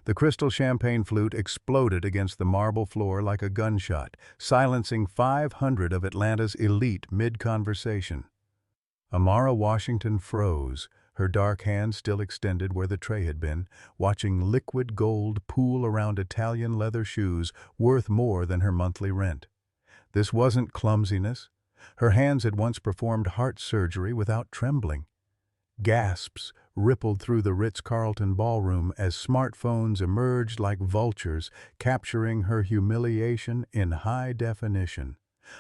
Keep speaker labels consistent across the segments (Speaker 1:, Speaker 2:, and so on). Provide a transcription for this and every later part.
Speaker 1: The crystal champagne flute exploded against the marble floor like a gunshot, silencing 500 of Atlanta's elite mid-conversation. Amara Washington froze, her dark hand still extended where the tray had been, watching liquid gold pool around Italian leather shoes worth more than her monthly rent. This wasn't clumsiness. Her hands had once performed heart surgery without trembling. Gasps rippled through the Ritz-Carlton ballroom as smartphones emerged like vultures, capturing her humiliation in high definition.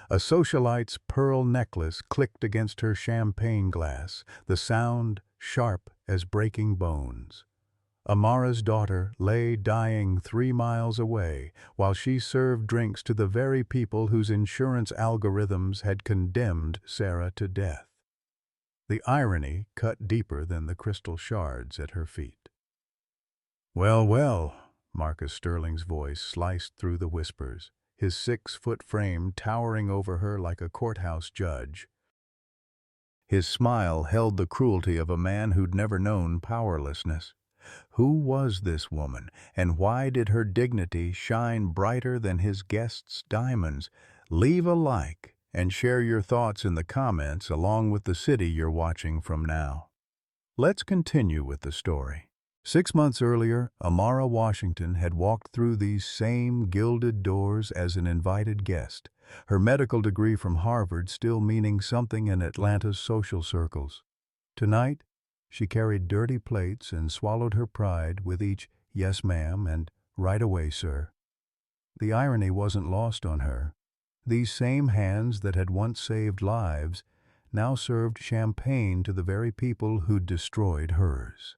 Speaker 1: A socialite's pearl necklace clicked against her champagne glass, the sound sharp as breaking bones. Amara's daughter lay dying 3 miles away while she served drinks to the very people whose insurance algorithms had condemned Sarah to death. The irony cut deeper than the crystal shards at her feet. "Well, well," Marcus Sterling's voice sliced through the whispers, his 6-foot frame towering over her like a courthouse judge. His smile held the cruelty of a man who'd never known powerlessness. Who was this woman, and why did her dignity shine brighter than his guests' diamonds? Leave a like and share your thoughts in the comments along with the city you're watching from now. Let's continue with the story. 6 months earlier, Amara Washington had walked through these same gilded doors as an invited guest, her medical degree from Harvard still meaning something in Atlanta's social circles. Tonight, she carried dirty plates and swallowed her pride with each "yes, ma'am" and "right away, sir." The irony wasn't lost on her. These same hands that had once saved lives now served champagne to the very people who'd destroyed hers.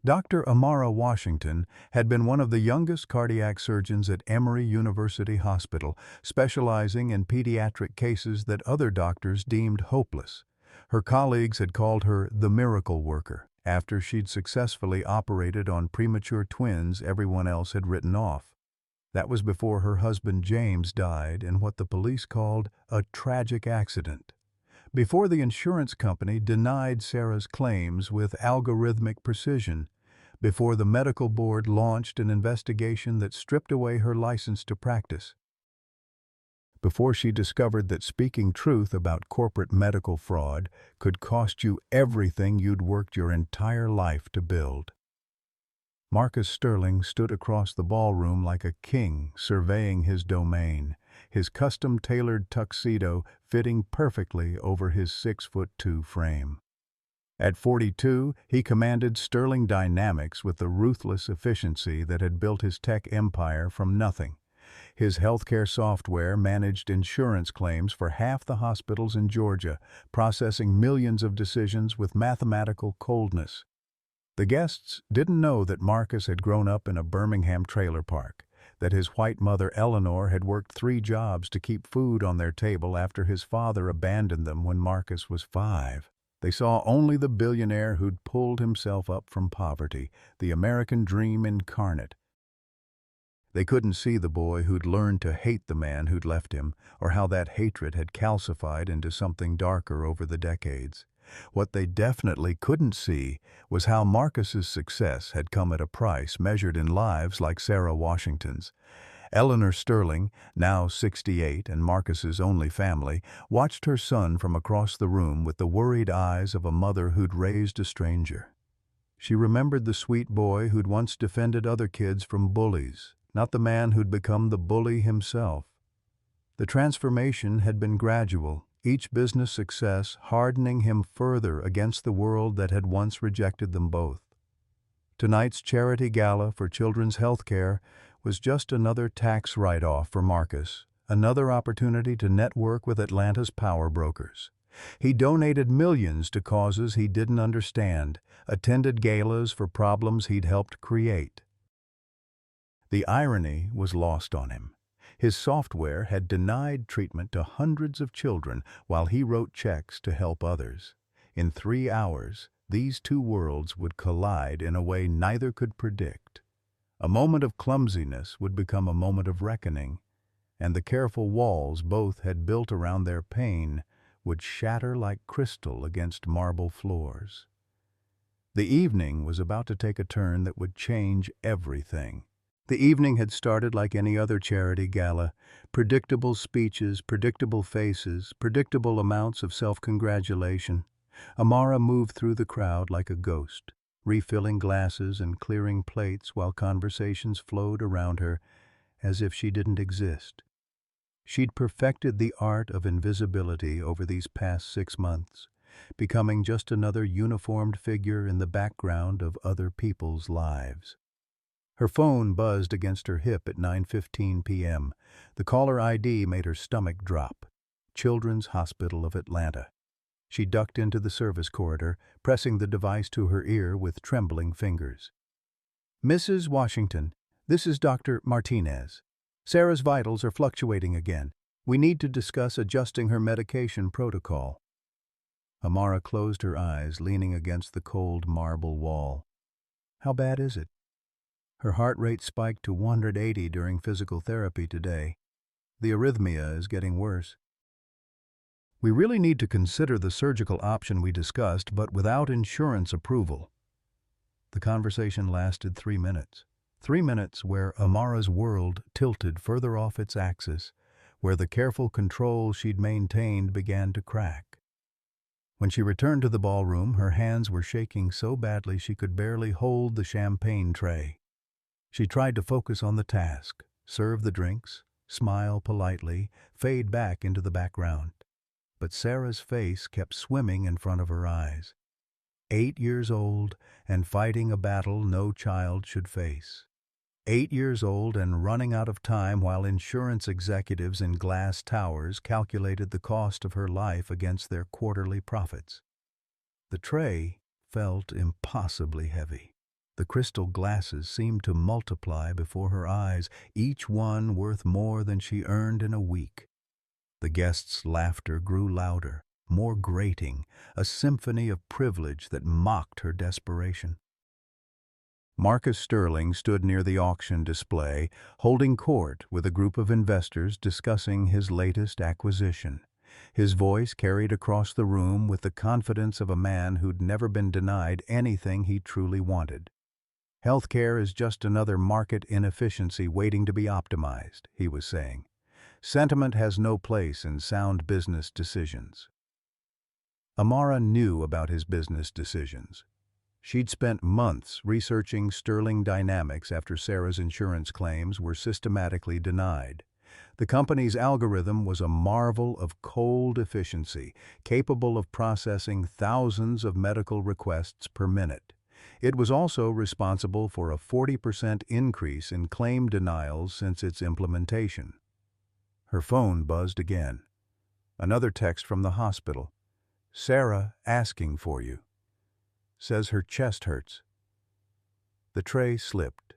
Speaker 1: Dr. Amara Washington had been one of the youngest cardiac surgeons at Emory University Hospital, specializing in pediatric cases that other doctors deemed hopeless. Her colleagues had called her the miracle worker after she'd successfully operated on premature twins everyone else had written off. That was before her husband James died in what the police called a tragic accident. Before the insurance company denied Sarah's claims with algorithmic precision. Before the medical board launched an investigation that stripped away her license to practice. Before she discovered that speaking truth about corporate medical fraud could cost you everything you'd worked your entire life to build. Marcus Sterling stood across the ballroom like a king surveying his domain, his custom-tailored tuxedo fitting perfectly over his 6'2" frame. At 42, he commanded Sterling Dynamics with the ruthless efficiency that had built his tech empire from nothing. His healthcare software managed insurance claims for half the hospitals in Georgia, processing millions of decisions with mathematical coldness. The guests didn't know that Marcus had grown up in a Birmingham trailer park, that his white mother Eleanor had worked 3 jobs to keep food on their table after his father abandoned them when Marcus was 5. They saw only the billionaire who'd pulled himself up from poverty, the American dream incarnate. They couldn't see the boy who'd learned to hate the man who'd left him, or how that hatred had calcified into something darker over the decades. What they definitely couldn't see was how Marcus's success had come at a price measured in lives like Sarah Washington's. Eleanor Sterling, now 68 and Marcus's only family, watched her son from across the room with the worried eyes of a mother who'd raised a stranger. She remembered the sweet boy who'd once defended other kids from bullies, not the man who'd become the bully himself. The transformation had been gradual, each business success hardening him further against the world that had once rejected them both. Tonight's charity gala for children's health care was just another tax write-off for Marcus, another opportunity to network with Atlanta's power brokers. He donated millions to causes he didn't understand, attended galas for problems he'd helped create. The irony was lost on him. His software had denied treatment to hundreds of children while he wrote checks to help others. In 3 hours, these two worlds would collide in a way neither could predict. A moment of clumsiness would become a moment of reckoning, and the careful walls both had built around their pain would shatter like crystal against marble floors. The evening was about to take a turn that would change everything. The evening had started like any other charity gala. Predictable speeches, predictable faces, predictable amounts of self-congratulation. Amara moved through the crowd like a ghost, refilling glasses and clearing plates while conversations flowed around her as if she didn't exist. She'd perfected the art of invisibility over these past 6 months, becoming just another uniformed figure in the background of other people's lives. Her phone buzzed against her hip at 9:15 p.m. The caller ID made her stomach drop. Children's Hospital of Atlanta. She ducked into the service corridor, pressing the device to her ear with trembling fingers. "Mrs. Washington, this is Dr. Martinez. Sarah's vitals are fluctuating again. We need to discuss adjusting her medication protocol." Amara closed her eyes, leaning against the cold marble wall. "How bad is it?" Her heart rate spiked to 180 during physical therapy today. "The arrhythmia is getting worse." "We really need to consider the surgical option we discussed, but without insurance approval." The conversation lasted 3 minutes. 3 minutes where Amara's world tilted further off its axis, where the careful control she'd maintained began to crack. When she returned to the ballroom, her hands were shaking so badly she could barely hold the champagne tray. She tried to focus on the task, serve the drinks, smile politely, fade back into the background. But Sarah's face kept swimming in front of her eyes. 8 years old and fighting a battle no child should face. 8 years old and running out of time while insurance executives in glass towers calculated the cost of her life against their quarterly profits. The tray felt impossibly heavy. The crystal glasses seemed to multiply before her eyes, each one worth more than she earned in a week. The guests' laughter grew louder, more grating, a symphony of privilege that mocked her desperation. Marcus Sterling stood near the auction display, holding court with a group of investors discussing his latest acquisition. His voice carried across the room with the confidence of a man who'd never been denied anything he truly wanted. "Healthcare is just another market inefficiency waiting to be optimized," he was saying. "Sentiment has no place in sound business decisions." Amara knew about his business decisions. She'd spent months researching Sterling Dynamics after Sarah's insurance claims were systematically denied. The company's algorithm was a marvel of cold efficiency, capable of processing thousands of medical requests per minute. It was also responsible for a 40% increase in claim denials since its implementation. Her phone buzzed again. Another text from the hospital. "Sarah asking for you. Says her chest hurts." The tray slipped.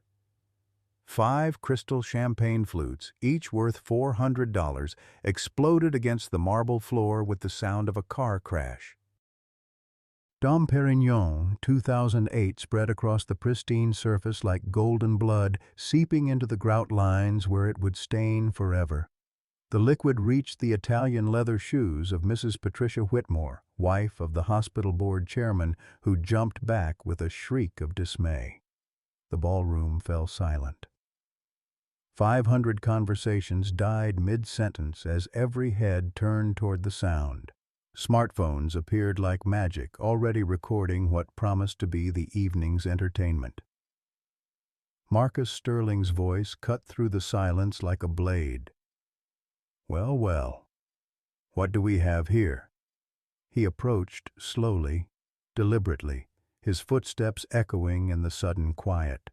Speaker 1: 5 crystal champagne flutes, each worth $400, exploded against the marble floor with the sound of a car crash. Dom Perignon 2008 spread across the pristine surface like golden blood, seeping into the grout lines where it would stain forever. The liquid reached the Italian leather shoes of Mrs. Patricia Whitmore, wife of the hospital board chairman, who jumped back with a shriek of dismay. The ballroom fell silent. 500 conversations died mid-sentence as every head turned toward the sound. Smartphones appeared like magic, already recording what promised to be the evening's entertainment. Marcus Sterling's voice cut through the silence like a blade. "Well, well, what do we have here?" He approached slowly, deliberately, his footsteps echoing in the sudden quiet.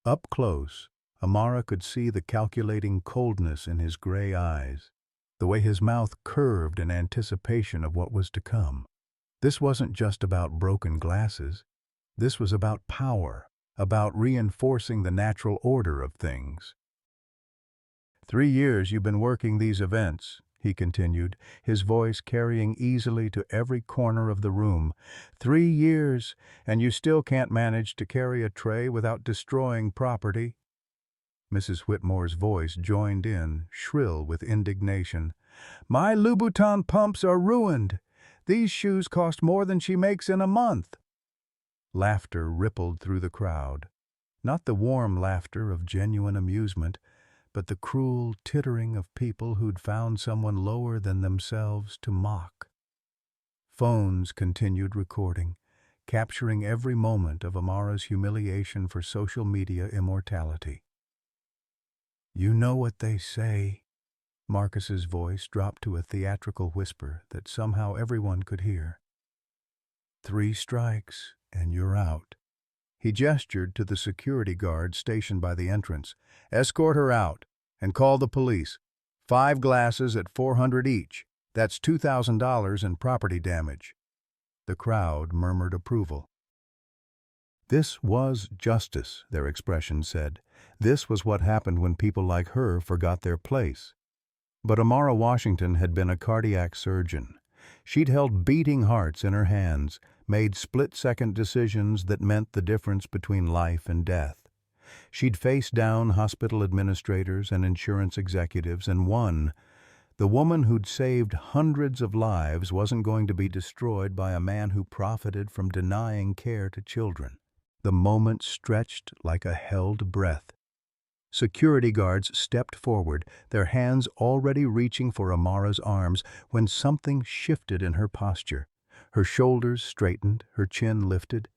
Speaker 1: Up close, Amara could see the calculating coldness in his gray eyes, the way his mouth curved in anticipation of what was to come. This wasn't just about broken glasses. This was about power, about reinforcing the natural order of things. "3 years you've been working these events," he continued, his voice carrying easily to every corner of the room. 3 years, and you still can't manage to carry a tray without destroying property." Mrs. Whitmore's voice joined in, shrill with indignation. "My Louboutin pumps are ruined. These shoes cost more than she makes in a month." Laughter rippled through the crowd. Not the warm laughter of genuine amusement, but the cruel tittering of people who'd found someone lower than themselves to mock. Phones continued recording, capturing every moment of Amara's humiliation for social media immortality. "You know what they say." Marcus's voice dropped to a theatrical whisper that somehow everyone could hear. "3 strikes, and you're out." He gestured to the security guard stationed by the entrance. "Escort her out, and call the police. 5 glasses at $400 each. That's $2,000 in property damage." The crowd murmured approval. This was justice, their expression said. This was what happened when people like her forgot their place. But Amara Washington had been a cardiac surgeon. She'd held beating hearts in her hands, made split-second decisions that meant the difference between life and death. She'd faced down hospital administrators and insurance executives and won. The woman who'd saved hundreds of lives wasn't going to be destroyed by a man who profited from denying care to children. The moment stretched like a held breath. Security guards stepped forward, their hands already reaching for Amara's arms, when something shifted in her posture. Her shoulders straightened, her chin lifted,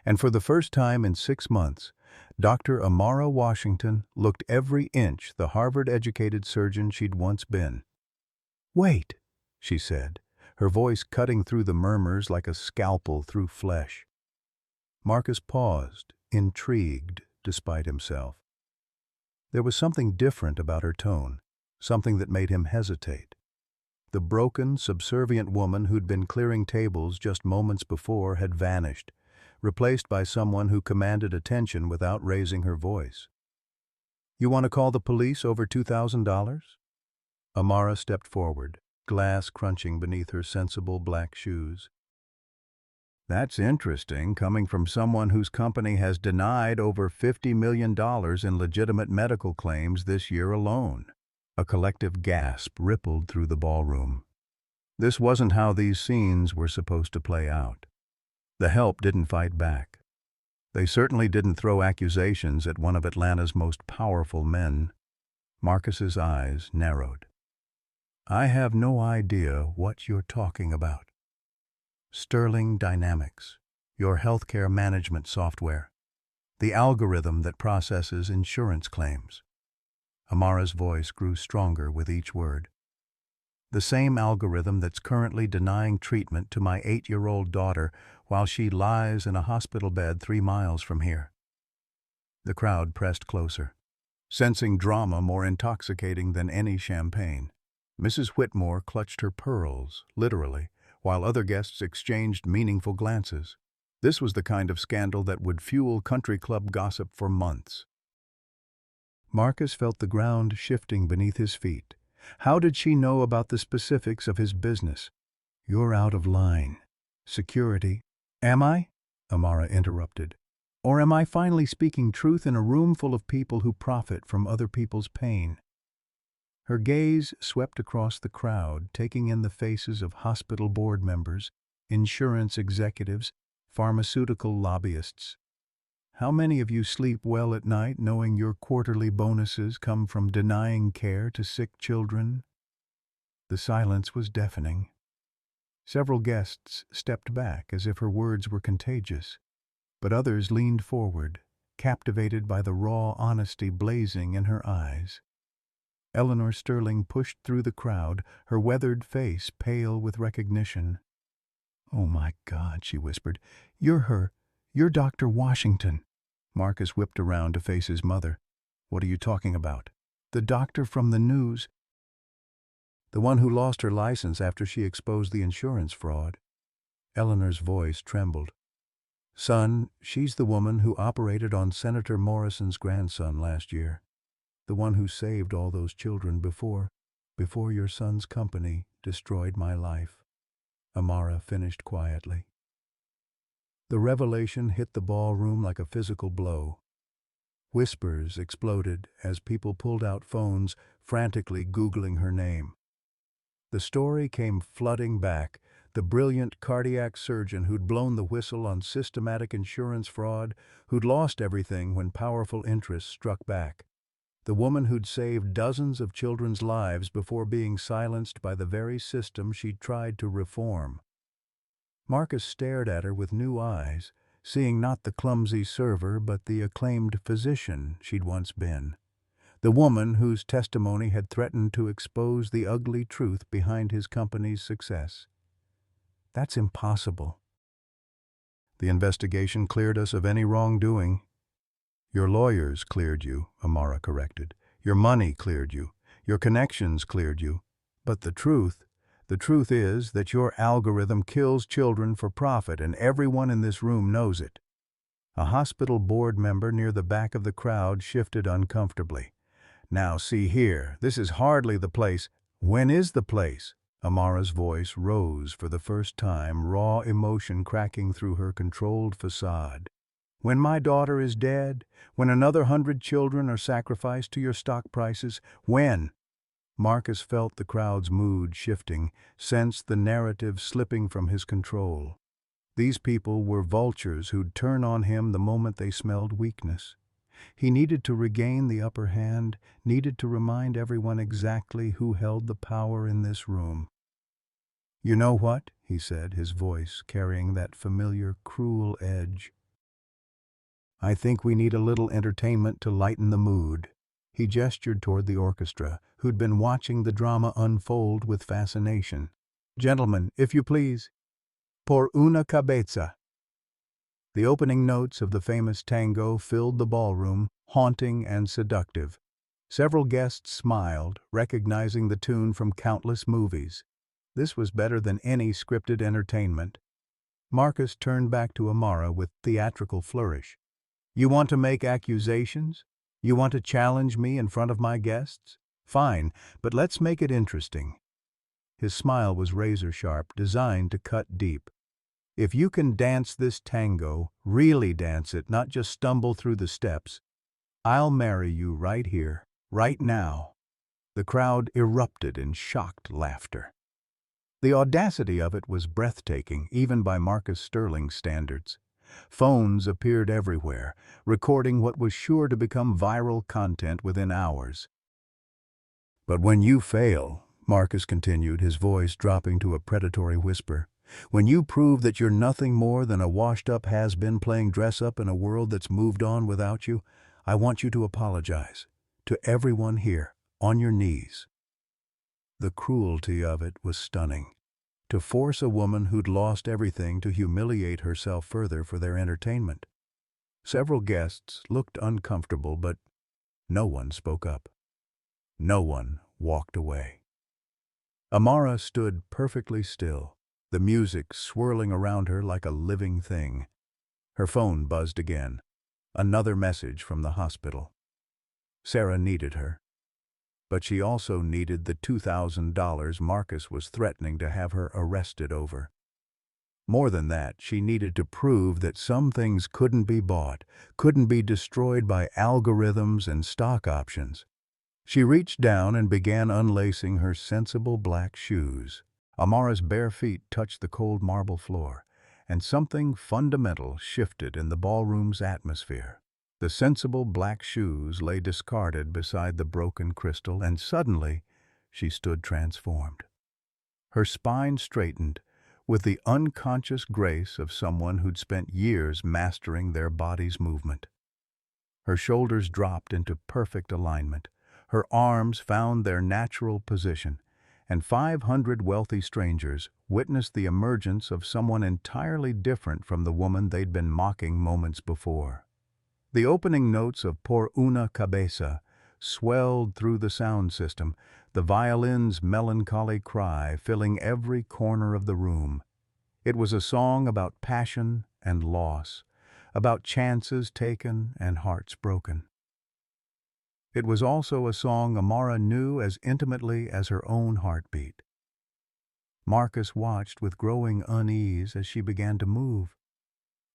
Speaker 1: and for the first time in 6 months, Dr. Amara Washington looked every inch the Harvard-educated surgeon she'd once been. "Wait," she said, her voice cutting through the murmurs like a scalpel through flesh. Marcus paused, intrigued despite himself. There was something different about her tone, something that made him hesitate. The broken, subservient woman who'd been clearing tables just moments before had vanished, replaced by someone who commanded attention without raising her voice. "You want to call the police over $2,000? Amara stepped forward, glass crunching beneath her sensible black shoes. "That's interesting, coming from someone whose company has denied over $50 million in legitimate medical claims this year alone." A collective gasp rippled through the ballroom. This wasn't how these scenes were supposed to play out. The help didn't fight back. They certainly didn't throw accusations at one of Atlanta's most powerful men. Marcus's eyes narrowed. "I have no idea what you're talking about." "Sterling Dynamics, your healthcare management software. The algorithm that processes insurance claims." Amara's voice grew stronger with each word. "The same algorithm that's currently denying treatment to my 8-year-old daughter while she lies in a hospital bed 3 miles from here." The crowd pressed closer, sensing drama more intoxicating than any champagne. Mrs. Whitmore clutched her pearls, literally, while other guests exchanged meaningful glances. This was the kind of scandal that would fuel country club gossip for months. Marcus felt the ground shifting beneath his feet. How did she know about the specifics of his business? "You're out of line. Security." "Am I?" Amara interrupted. "Or am I finally speaking truth in a room full of people who profit from other people's pain?" Her gaze swept across the crowd, taking in the faces of hospital board members, insurance executives, pharmaceutical lobbyists. "How many of you sleep well at night knowing your quarterly bonuses come from denying care to sick children?" The silence was deafening. Several guests stepped back as if her words were contagious, but others leaned forward, captivated by the raw honesty blazing in her eyes. Eleanor Sterling pushed through the crowd, her weathered face pale with recognition. "Oh my God," she whispered. You're Dr. Washington." Marcus whipped around to face his mother. "What are you talking about?" "The doctor from the news. The one who lost her license after she exposed the insurance fraud." Eleanor's voice trembled. "Son, she's the woman who operated on Senator Morrison's grandson last year. The one who saved all those children before your son's company destroyed my life," Amara finished quietly. The revelation hit the ballroom like a physical blow. Whispers exploded as people pulled out phones, frantically Googling her name. The story came flooding back, the brilliant cardiac surgeon who'd blown the whistle on systematic insurance fraud, who'd lost everything when powerful interests struck back. The woman who'd saved dozens of children's lives before being silenced by the very system she'd tried to reform. Marcus stared at her with new eyes, seeing not the clumsy server but the acclaimed physician she'd once been. The woman whose testimony had threatened to expose the ugly truth behind his company's success. That's impossible. The investigation cleared us of any wrongdoing. Your lawyers cleared you, Amara corrected. Your money cleared you. Your connections cleared you. But the truth is that your algorithm kills children for profit, and everyone in this room knows it. A hospital board member near the back of the crowd shifted uncomfortably. Now see here, this is hardly the place. When is the place? Amara's voice rose for the first time, raw emotion cracking through her controlled facade. When my daughter is dead? When another 100 children are sacrificed to your stock prices? When? Marcus felt the crowd's mood shifting, sensed the narrative slipping from his control. These people were vultures who'd turn on him the moment they smelled weakness. He needed to regain the upper hand, needed to remind everyone exactly who held the power in this room. "You know what?" he said, his voice carrying that familiar, cruel edge. "I think we need a little entertainment to lighten the mood." He gestured toward the orchestra, who'd been watching the drama unfold with fascination. "Gentlemen, if you please, por una cabeza." The opening notes of the famous tango filled the ballroom, haunting and seductive. Several guests smiled, recognizing the tune from countless movies. This was better than any scripted entertainment. Marcus turned back to Amara with theatrical flourish. "You want to make accusations? You want to challenge me in front of my guests? Fine, but let's make it interesting." His smile was razor-sharp, designed to cut deep. "If you can dance this tango, really dance it, not just stumble through the steps, I'll marry you right here, right now." The crowd erupted in shocked laughter. The audacity of it was breathtaking, even by Marcus Sterling's standards. Phones appeared everywhere, recording what was sure to become viral content within hours. "But when you fail," Marcus continued, his voice dropping to a predatory whisper, "when you prove that you're nothing more than a washed-up has-been playing dress-up in a world that's moved on without you, I want you to apologize. To everyone here, on your knees." The cruelty of it was stunning. To force a woman who'd lost everything to humiliate herself further for their entertainment. Several guests looked uncomfortable, but no one spoke up. No one walked away. Amara stood perfectly still, the music swirling around her like a living thing. Her phone buzzed again. Another message from the hospital. Sarah needed her. But she also needed the $2,000 Marcus was threatening to have her arrested over. More than that, she needed to prove that some things couldn't be bought, couldn't be destroyed by algorithms and stock options. She reached down and began unlacing her sensible black shoes. Amara's bare feet touched the cold marble floor, and something fundamental shifted in the ballroom's atmosphere. The sensible black shoes lay discarded beside the broken crystal, and suddenly she stood transformed. Her spine straightened with the unconscious grace of someone who'd spent years mastering their body's movement. Her shoulders dropped into perfect alignment. Her arms found their natural position, and 500 wealthy strangers witnessed the emergence of someone entirely different from the woman they'd been mocking moments before. The opening notes of Por una cabeza swelled through the sound system, the violin's melancholy cry filling every corner of the room. It was a song about passion and loss, about chances taken and hearts broken. It was also a song Amara knew as intimately as her own heartbeat. Marcus watched with growing unease as she began to move.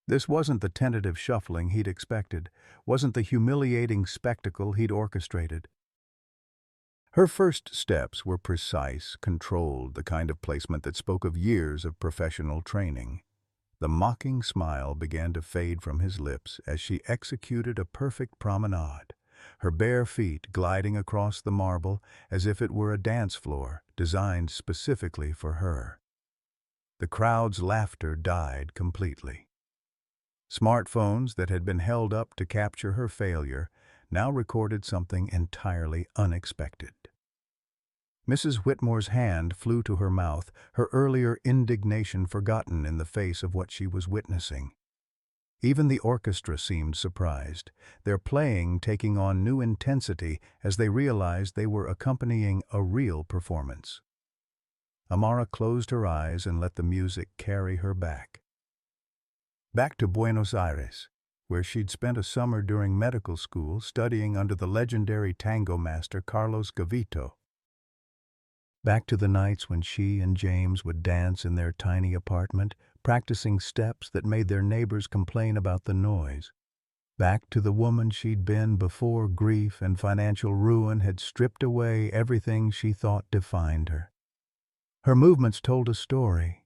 Speaker 1: This wasn't the tentative shuffling he'd expected, wasn't the humiliating spectacle he'd orchestrated. Her first steps were precise, controlled, the kind of placement that spoke of years of professional training. The mocking smile began to fade from his lips as she executed a perfect promenade, her bare feet gliding across the marble as if it were a dance floor designed specifically for her. The crowd's laughter died completely. Smartphones that had been held up to capture her failure now recorded something entirely unexpected. Mrs. Whitmore's hand flew to her mouth, her earlier indignation forgotten in the face of what she was witnessing. Even the orchestra seemed surprised, their playing taking on new intensity as they realized they were accompanying a real performance. Amara closed her eyes and let the music carry her back. Back to Buenos Aires, where she'd spent a summer during medical school studying under the legendary tango master Carlos Gavito. Back to the nights when she and James would dance in their tiny apartment, practicing steps that made their neighbors complain about the noise. Back to the woman she'd been before grief and financial ruin had stripped away everything she thought defined her. Her movements told a story.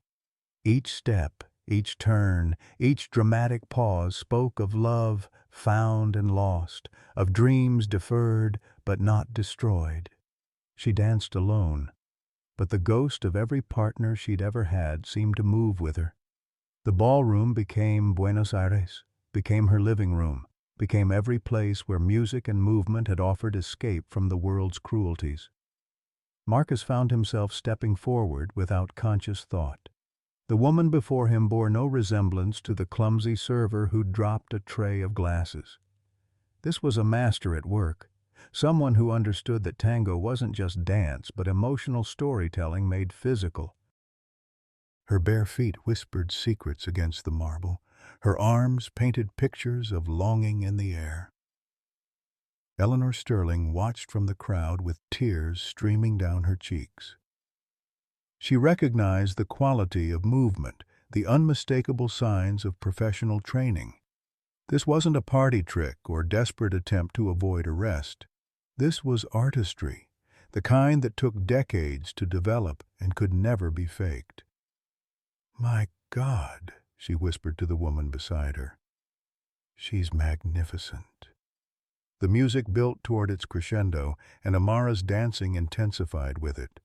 Speaker 1: Each step, each turn, each dramatic pause spoke of love found and lost, of dreams deferred but not destroyed. She danced alone, but the ghost of every partner she'd ever had seemed to move with her. The ballroom became Buenos Aires, became her living room, became every place where music and movement had offered escape from the world's cruelties. Marcus found himself stepping forward without conscious thought. The woman before him bore no resemblance to the clumsy server who'd dropped a tray of glasses. This was a master at work, someone who understood that tango wasn't just dance but emotional storytelling made physical. Her bare feet whispered secrets against the marble. Her arms painted pictures of longing in the air. Eleanor Sterling watched from the crowd with tears streaming down her cheeks. She recognized the quality of movement, the unmistakable signs of professional training. This wasn't a party trick or desperate attempt to avoid arrest. This was artistry, the kind that took decades to develop and could never be faked. "My God," she whispered to the woman beside her. "She's magnificent." The music built toward its crescendo, and Amara's dancing intensified with it.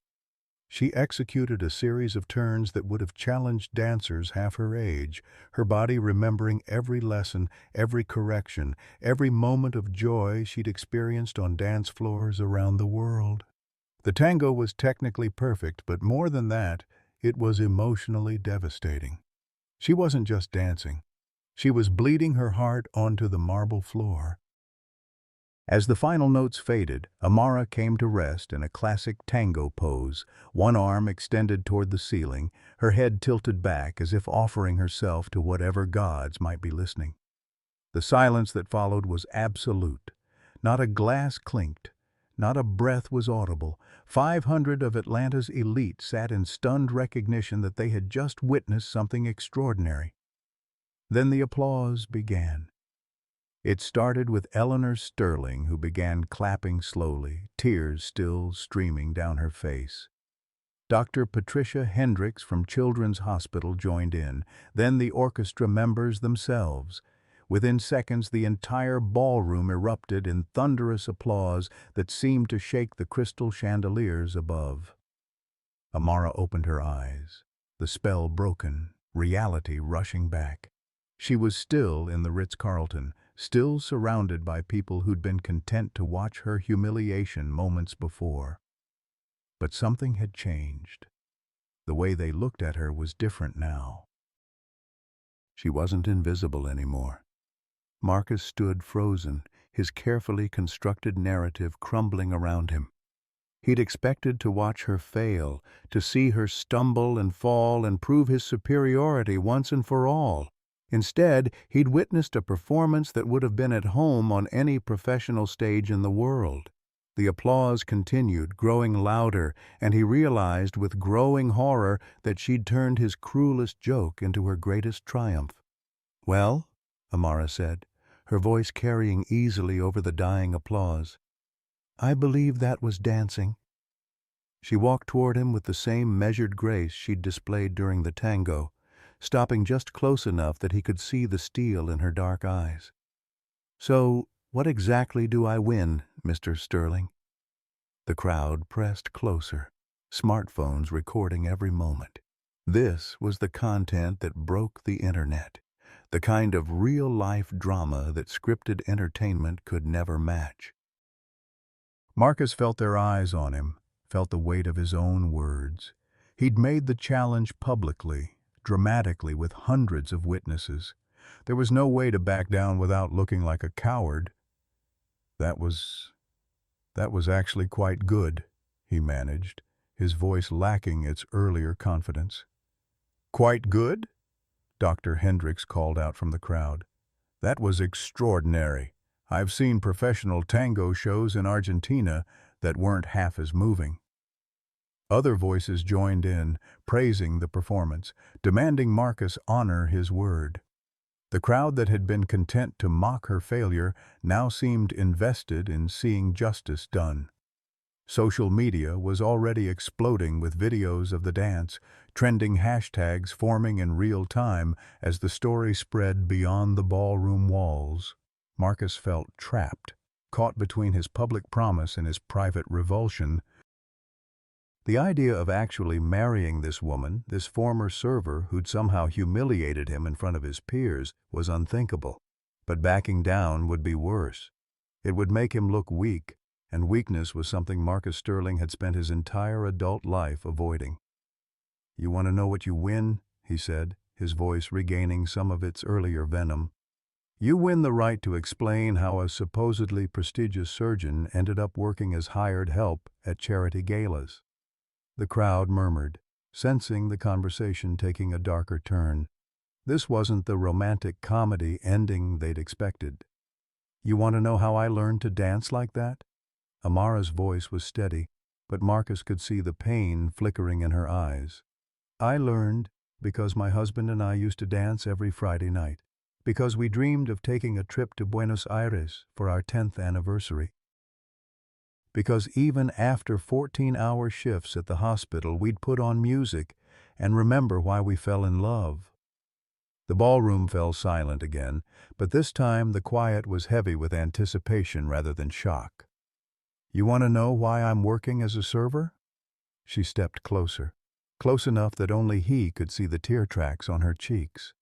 Speaker 1: She executed a series of turns that would have challenged dancers half her age, her body remembering every lesson, every correction, every moment of joy she'd experienced on dance floors around the world. The tango was technically perfect, but more than that, it was emotionally devastating. She wasn't just dancing. She was bleeding her heart onto the marble floor. As the final notes faded, Amara came to rest in a classic tango pose, one arm extended toward the ceiling, her head tilted back as if offering herself to whatever gods might be listening. The silence that followed was absolute. Not a glass clinked. Not a breath was audible. 500 of Atlanta's elite sat in stunned recognition that they had just witnessed something extraordinary. Then the applause began. It started with Eleanor Sterling, who began clapping slowly, tears still streaming down her face. Dr. Patricia Hendricks from Children's Hospital joined in, then the orchestra members themselves. Within seconds, the entire ballroom erupted in thunderous applause that seemed to shake the crystal chandeliers above. Amara opened her eyes, the spell broken, reality rushing back. She was still in the Ritz-Carlton, still surrounded by people who'd been content to watch her humiliation moments before. But something had changed. The way they looked at her was different now. She wasn't invisible anymore. Marcus stood frozen, his carefully constructed narrative crumbling around him. He'd expected to watch her fail, to see her stumble and fall and prove his superiority once and for all. Instead, he'd witnessed a performance that would have been at home on any professional stage in the world. The applause continued, growing louder, and he realized with growing horror that she'd turned his cruelest joke into her greatest triumph. "Well," Amara said, her voice carrying easily over the dying applause, I believe that was dancing. She walked toward him with the same measured grace she'd displayed during the tango, stopping just close enough that he could see the steel in her dark eyes. So, what exactly do I win, Mr. Sterling? The crowd pressed closer, smartphones recording every moment. This was the content that broke the internet, the kind of real-life drama that scripted entertainment could never match. Marcus felt their eyes on him, felt the weight of his own words. He'd made the challenge publicly, dramatically, with hundreds of witnesses. There was no way to back down without looking like a coward. That was actually quite good, he managed, his voice lacking its earlier confidence. Quite good? Dr. Hendricks called out from the crowd. That was extraordinary. I've seen professional tango shows in Argentina that weren't half as moving. Other voices joined in, praising the performance, demanding Marcus honor his word. The crowd that had been content to mock her failure now seemed invested in seeing justice done. Social media was already exploding with videos of the dance, trending hashtags forming in real time as the story spread beyond the ballroom walls. Marcus felt trapped, caught between his public promise and his private revulsion. The idea of actually marrying this woman, this former server who'd somehow humiliated him in front of his peers, was unthinkable. But backing down would be worse. It would make him look weak, and weakness was something Marcus Sterling had spent his entire adult life avoiding. "You want to know what you win?" he said, his voice regaining some of its earlier venom. "You win the right to explain how a supposedly prestigious surgeon ended up working as hired help at charity galas." The crowd murmured, sensing the conversation taking a darker turn. This wasn't the romantic comedy ending they'd expected. "You want to know how I learned to dance like that?" Amara's voice was steady, but Marcus could see the pain flickering in her eyes. "I learned because my husband and I used to dance every Friday night, because we dreamed of taking a trip to Buenos Aires for our 10th anniversary. Because even after 14-hour shifts at the hospital, we'd put on music and remember why we fell in love." The ballroom fell silent again, but this time the quiet was heavy with anticipation rather than shock. "You want to know why I'm working as a server?" She stepped closer, close enough that only he could see the tear tracks on her cheeks.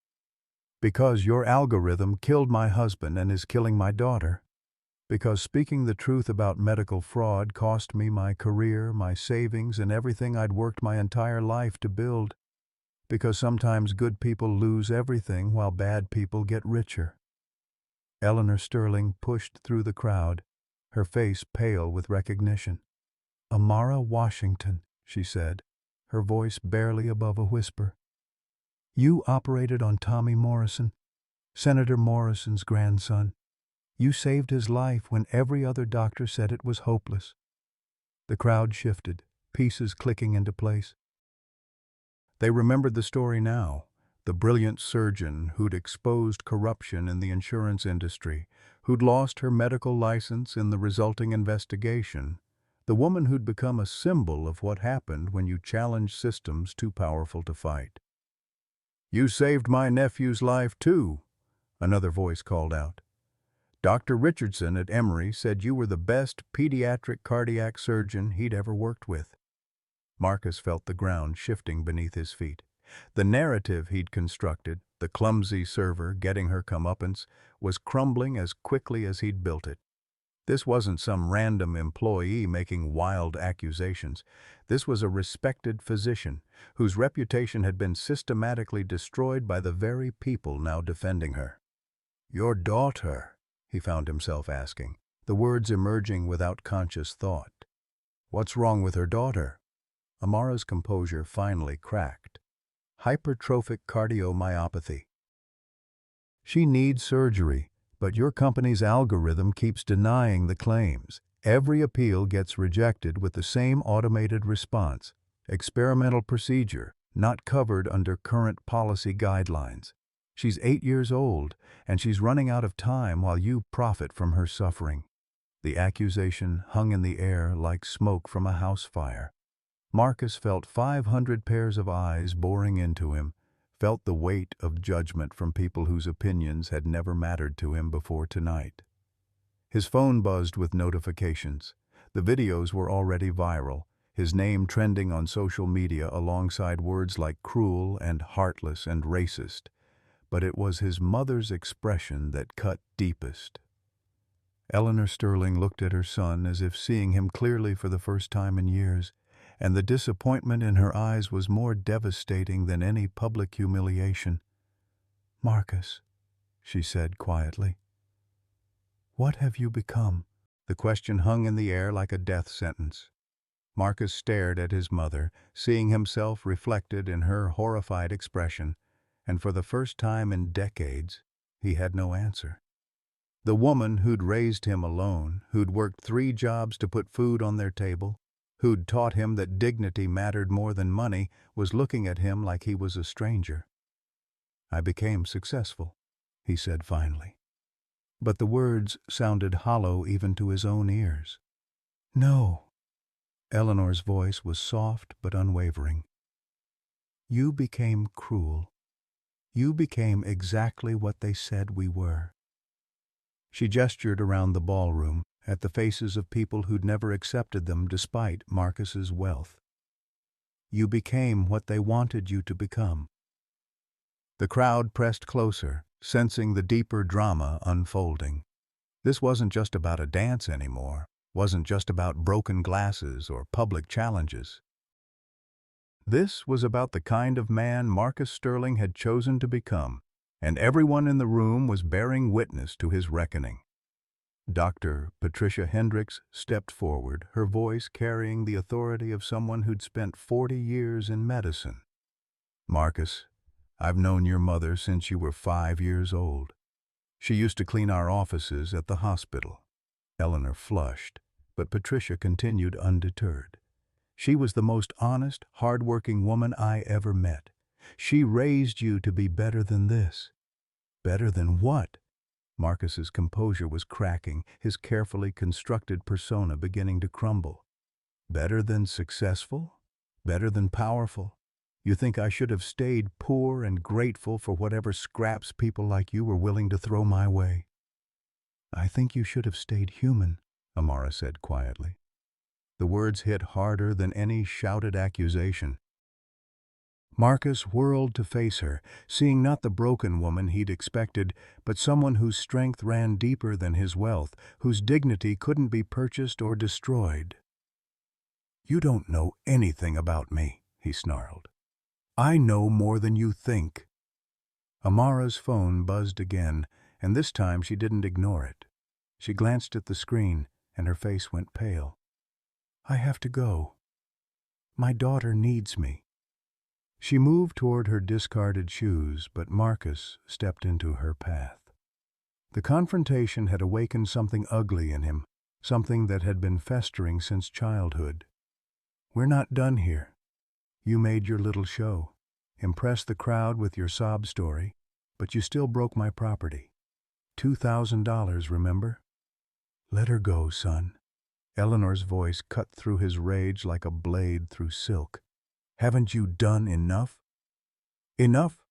Speaker 1: "Because your algorithm killed my husband and is killing my daughter. Because speaking the truth about medical fraud cost me my career, my savings, and everything I'd worked my entire life to build. Because sometimes good people lose everything while bad people get richer." Eleanor Sterling pushed through the crowd, her face pale with recognition. "Amara Washington," she said, her voice barely above a whisper. "You operated on Tommy Morrison, Senator Morrison's grandson. You saved his life when every other doctor said it was hopeless." The crowd shifted, pieces clicking into place. They remembered the story now, the brilliant surgeon who'd exposed corruption in the insurance industry, who'd lost her medical license in the resulting investigation, the woman who'd become a symbol of what happened when you challenge systems too powerful to fight. "You saved my nephew's life too," another voice called out. "Dr. Richardson at Emory said you were the best pediatric cardiac surgeon he'd ever worked with." Marcus felt the ground shifting beneath his feet. The narrative he'd constructed, the clumsy server getting her comeuppance, was crumbling as quickly as he'd built it. This wasn't some random employee making wild accusations. This was a respected physician whose reputation had been systematically destroyed by the very people now defending her. "Your daughter?" he found himself asking, the words emerging without conscious thought. "What's wrong with her daughter?" Amara's composure finally cracked. "Hypertrophic cardiomyopathy. She needs surgery, but your company's algorithm keeps denying the claims. Every appeal gets rejected with the same automated response. Experimental procedure, not covered under current policy guidelines. She's 8 years old, and she's running out of time while you profit from her suffering." The accusation hung in the air like smoke from a house fire. Marcus felt 500 pairs of eyes boring into him, felt the weight of judgment from people whose opinions had never mattered to him before tonight. His phone buzzed with notifications. The videos were already viral, his name trending on social media alongside words like cruel and heartless and racist. But it was his mother's expression that cut deepest. Eleanor Sterling looked at her son as if seeing him clearly for the first time in years, and the disappointment in her eyes was more devastating than any public humiliation. "Marcus," she said quietly, "what have you become?" The question hung in the air like a death sentence. Marcus stared at his mother, seeing himself reflected in her horrified expression, and for the first time in decades, he had no answer. The woman who'd raised him alone, who'd worked 3 jobs to put food on their table, who'd taught him that dignity mattered more than money, was looking at him like he was a stranger. "I became successful," he said finally. But the words sounded hollow even to his own ears. "No." Eleanor's voice was soft but unwavering. "You became cruel. You became exactly what they said we were." She gestured around the ballroom, at the faces of people who'd never accepted them despite Marcus's wealth. "You became what they wanted you to become." The crowd pressed closer, sensing the deeper drama unfolding. This wasn't just about a dance anymore, wasn't just about broken glasses or public challenges. This was about the kind of man Marcus Sterling had chosen to become, and everyone in the room was bearing witness to his reckoning. Dr. Patricia Hendricks stepped forward, her voice carrying the authority of someone who'd spent 40 years in medicine. "Marcus, I've known your mother since you were 5 years old. She used to clean our offices at the hospital." Eleanor flushed, but Patricia continued undeterred. "She was the most honest, hard-working woman I ever met. She raised you to be better than this." "Better than what?" Marcus's composure was cracking, his carefully constructed persona beginning to crumble. "Better than successful? Better than powerful? You think I should have stayed poor and grateful for whatever scraps people like you were willing to throw my way?" "I think you should have stayed human," Amara said quietly. The words hit harder than any shouted accusation. Marcus whirled to face her, seeing not the broken woman he'd expected, but someone whose strength ran deeper than his wealth, whose dignity couldn't be purchased or destroyed. "You don't know anything about me," he snarled. "I know more than you think." Amara's phone buzzed again, and this time she didn't ignore it. She glanced at the screen, and her face went pale. "I have to go. My daughter needs me." She moved toward her discarded shoes, but Marcus stepped into her path. The confrontation had awakened something ugly in him, something that had been festering since childhood. "We're not done here. You made your little show, impressed the crowd with your sob story, but you still broke my property. $2,000, remember? Let her go, son." Eleanor's voice cut through his rage like a blade through silk. "Haven't you done enough?" "Enough?"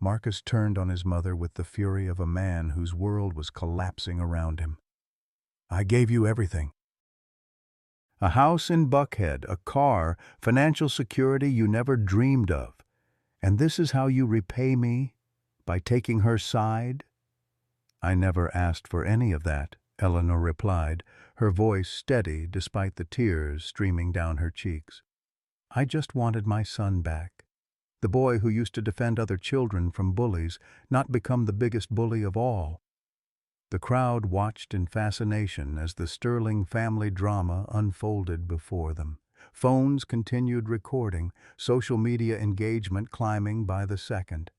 Speaker 1: Marcus turned on his mother with the fury of a man whose world was collapsing around him. "I gave you everything. A house in Buckhead, a car, financial security you never dreamed of. And this is how you repay me? By taking her side?" "I never asked for any of that," Eleanor replied, her voice steady despite the tears streaming down her cheeks. "I just wanted my son back. The boy who used to defend other children from bullies, not become the biggest bully of all." The crowd watched in fascination as the Sterling family drama unfolded before them. Phones continued recording, social media engagement climbing by the second.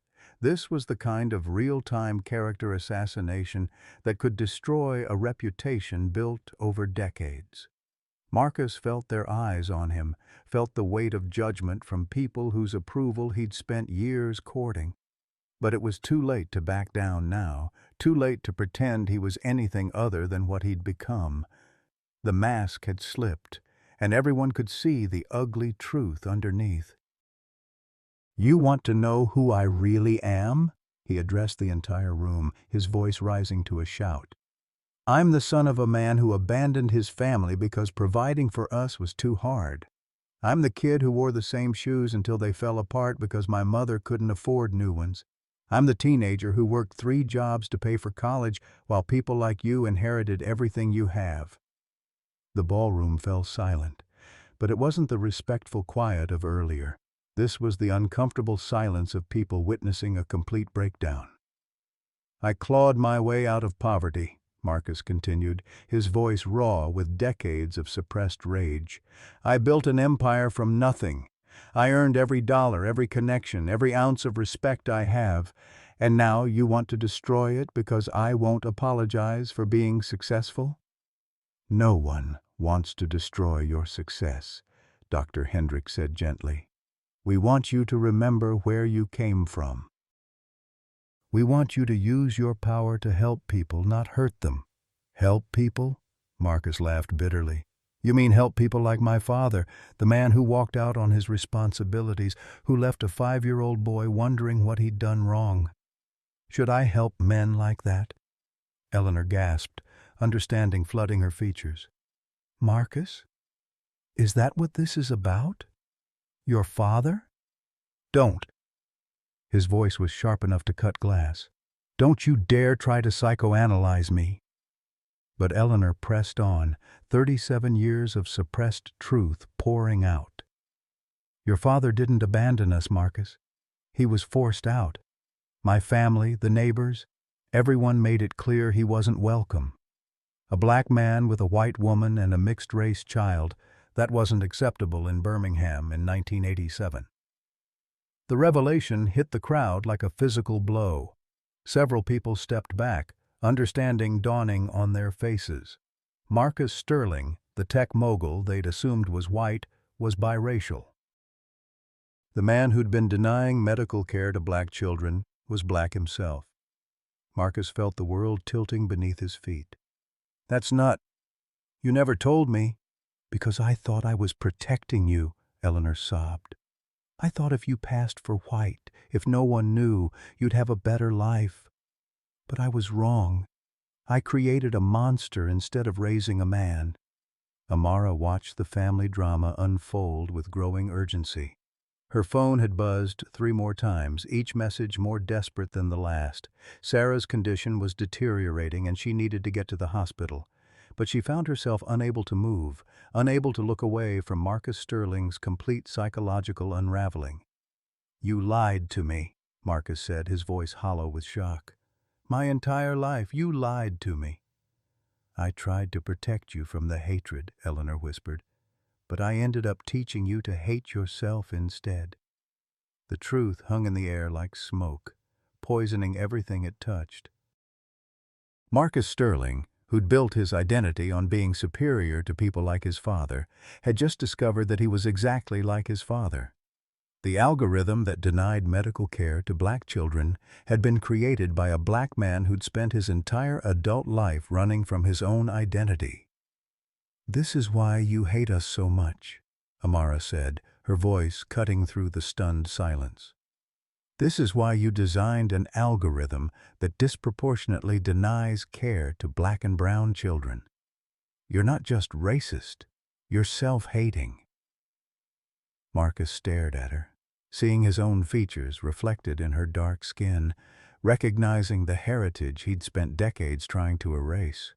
Speaker 1: This was the kind of real-time character assassination that could destroy a reputation built over decades. Marcus felt their eyes on him, felt the weight of judgment from people whose approval he'd spent years courting. But it was too late to back down now, too late to pretend he was anything other than what he'd become. The mask had slipped, and everyone could see the ugly truth underneath. "You want to know who I really am?" He addressed the entire room, his voice rising to a shout. "I'm the son of a man who abandoned his family because providing for us was too hard. I'm the kid who wore the same shoes until they fell apart because my mother couldn't afford new ones. I'm the teenager who worked 3 jobs to pay for college while people like you inherited everything you have." The ballroom fell silent, but it wasn't the respectful quiet of earlier. This was the uncomfortable silence of people witnessing a complete breakdown. "I clawed my way out of poverty," Marcus continued, his voice raw with decades of suppressed rage. "I built an empire from nothing. I earned every dollar, every connection, every ounce of respect I have, and now you want to destroy it because I won't apologize for being successful?" "No one wants to destroy your success," Dr. Hendrick said gently. "We want you to remember where you came from. We want you to use your power to help people, not hurt them." "Help people?" Marcus laughed bitterly. "You mean help people like my father, the man who walked out on his responsibilities, who left a 5-year-old boy wondering what he'd done wrong. Should I help men like that?" Eleanor gasped, understanding flooding her features. "Marcus? Is that what this is about? Your father?" "Don't." His voice was sharp enough to cut glass. "Don't you dare try to psychoanalyze me." But Eleanor pressed on, 37 years of suppressed truth pouring out. "Your father didn't abandon us, Marcus. He was forced out. My family, the neighbors, everyone made it clear he wasn't welcome. A black man with a white woman and a mixed-race child, that wasn't acceptable in Birmingham in 1987. The revelation hit the crowd like a physical blow. Several people stepped back, understanding dawning on their faces. Marcus Sterling, the tech mogul they'd assumed was white, was biracial. The man who'd been denying medical care to black children was black himself. Marcus felt the world tilting beneath his feet. "That's not... You never told me." "Because I thought I was protecting you," Eleanor sobbed. "I thought if you passed for white, if no one knew, you'd have a better life. But I was wrong. I created a monster instead of raising a man." Amara watched the family drama unfold with growing urgency. Her phone had buzzed 3 more times, each message more desperate than the last. Sarah's condition was deteriorating and she needed to get to the hospital. But she found herself unable to move, unable to look away from Marcus Sterling's complete psychological unraveling. "You lied to me," Marcus said, his voice hollow with shock. "My entire life, you lied to me." "I tried to protect you from the hatred," Eleanor whispered, "but I ended up teaching you to hate yourself instead." The truth hung in the air like smoke, poisoning everything it touched. Marcus Sterling, who'd built his identity on being superior to people like his father, had just discovered that he was exactly like his father. The algorithm that denied medical care to black children had been created by a black man who'd spent his entire adult life running from his own identity. "This is why you hate us so much," Amara said, her voice cutting through the stunned silence. "This is why you designed an algorithm that disproportionately denies care to black and brown children. You're not just racist, you're self-hating." Marcus stared at her, seeing his own features reflected in her dark skin, recognizing the heritage he'd spent decades trying to erase.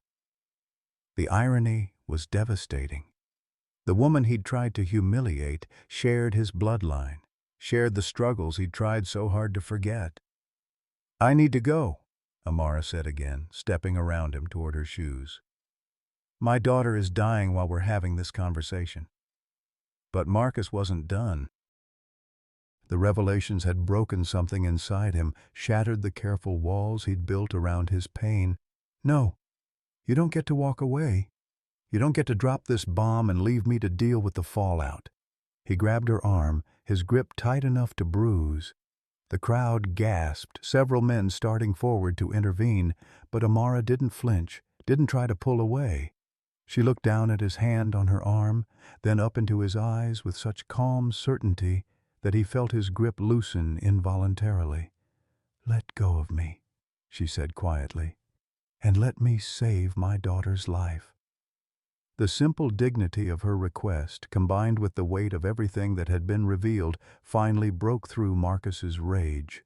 Speaker 1: The irony was devastating. The woman he'd tried to humiliate shared his bloodline, shared the struggles he'd tried so hard to forget. "I need to go," Amara said again, stepping around him toward her shoes. "My daughter is dying while we're having this conversation." But Marcus wasn't done. The revelations had broken something inside him, shattered the careful walls he'd built around his pain. "No, you don't get to walk away. You don't get to drop this bomb and leave me to deal with the fallout." He grabbed her arm, his grip tight enough to bruise. The crowd gasped, several men starting forward to intervene, but Amara didn't flinch, didn't try to pull away. She looked down at his hand on her arm, then up into his eyes with such calm certainty that he felt his grip loosen involuntarily. "Let go of me," she said quietly, "and let me save my daughter's life." The simple dignity of her request, combined with the weight of everything that had been revealed, finally broke through Marcus's rage.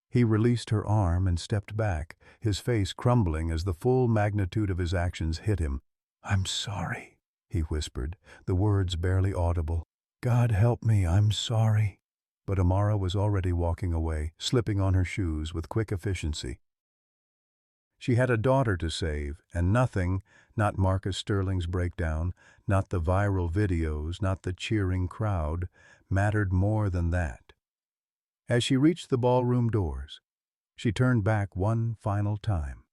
Speaker 1: He released her arm and stepped back, his face crumbling as the full magnitude of his actions hit him. "I'm sorry," he whispered, the words barely audible. "God help me, I'm sorry." But Amara was already walking away, slipping on her shoes with quick efficiency. She had a daughter to save, and nothing, not Marcus Sterling's breakdown, not the viral videos, not the cheering crowd, mattered more than that. As she reached the ballroom doors, she turned back one final time.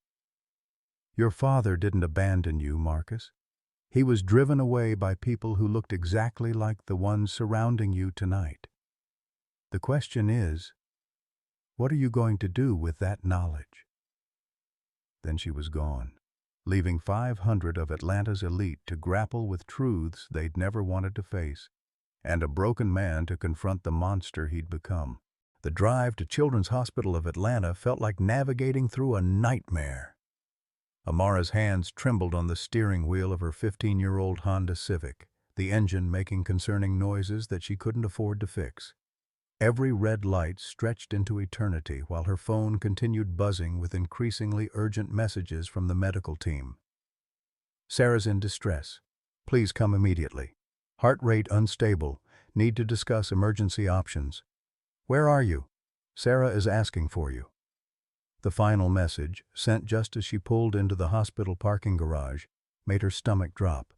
Speaker 1: "Your father didn't abandon you, Marcus. He was driven away by people who looked exactly like the ones surrounding you tonight. The question is, what are you going to do with that knowledge?" Then she was gone, leaving 500 of Atlanta's elite to grapple with truths they'd never wanted to face, and a broken man to confront the monster he'd become. The drive to Children's Hospital of Atlanta felt like navigating through a nightmare. Amara's hands trembled on the steering wheel of her 15-year-old Honda Civic, the engine making concerning noises that she couldn't afford to fix. Every red light stretched into eternity while her phone continued buzzing with increasingly urgent messages from the medical team. "Sarah's in distress. Please come immediately. Heart rate unstable. Need to discuss emergency options. Where are you? Sarah is asking for you." The final message, sent just as she pulled into the hospital parking garage, made her stomach drop.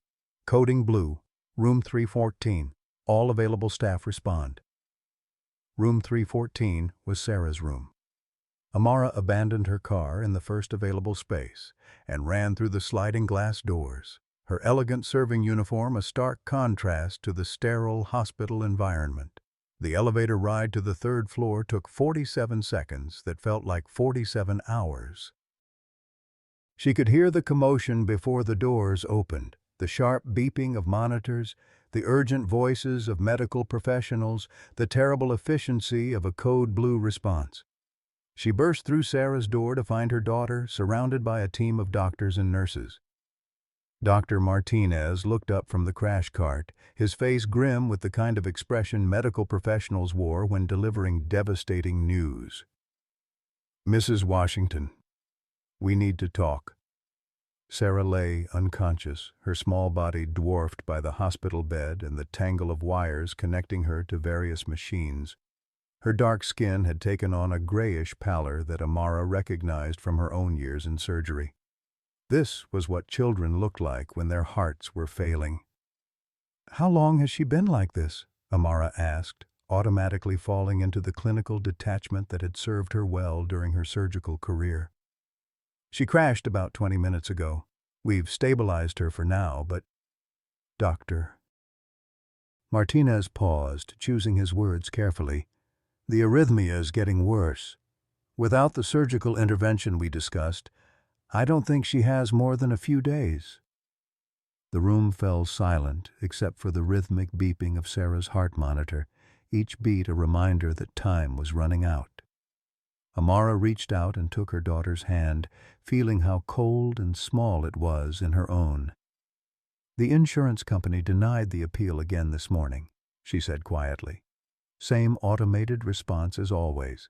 Speaker 1: "Coding blue. Room 314. All available staff respond." Room 314 was Sarah's room. Amara abandoned her car in the first available space and ran through the sliding glass doors, her elegant serving uniform a stark contrast to the sterile hospital environment. The elevator ride to the third floor took 47 seconds that felt like 47 hours. She could hear the commotion before the doors opened, the sharp beeping of monitors, the urgent voices of medical professionals, the terrible efficiency of a code blue response. She burst through Sarah's door to find her daughter surrounded by a team of doctors and nurses. Dr. Martinez looked up from the crash cart, his face grim with the kind of expression medical professionals wore when delivering devastating news. "Mrs. Washington, we need to talk." Sarah lay unconscious, her small body dwarfed by the hospital bed and the tangle of wires connecting her to various machines. Her dark skin had taken on a grayish pallor that Amara recognized from her own years in surgery. This was what children looked like when their hearts were failing. "How long has she been like this?" Amara asked, automatically falling into the clinical detachment that had served her well during her surgical career. "She crashed about 20 minutes ago. We've stabilized her for now, but—" "Doctor." Martinez paused, choosing his words carefully. "The arrhythmia is getting worse. Without the surgical intervention we discussed, I don't think she has more than a few days." The room fell silent except for the rhythmic beeping of Sarah's heart monitor, each beat a reminder that time was running out. Amara reached out and took her daughter's hand, feeling how cold and small it was in her own. "The insurance company denied the appeal again this morning," she said quietly. "Same automated response as always.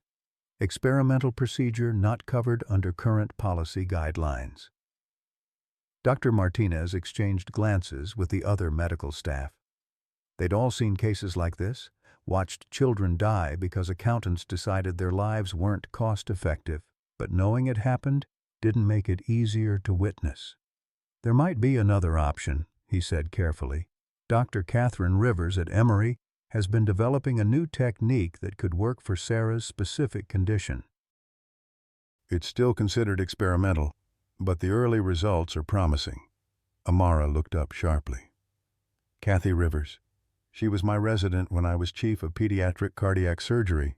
Speaker 1: Experimental procedure not covered under current policy guidelines." Dr. Martinez exchanged glances with the other medical staff. They'd all seen cases like this, watched children die because accountants decided their lives weren't cost-effective, but knowing it happened didn't make it easier to witness. "There might be another option," he said carefully. "Dr. Catherine Rivers at Emory has been developing a new technique that could work for Sarah's specific condition." "It's still considered experimental, but the early results are promising." Amara looked up sharply. "Kathy Rivers. She was my resident when I was chief of pediatric cardiac surgery."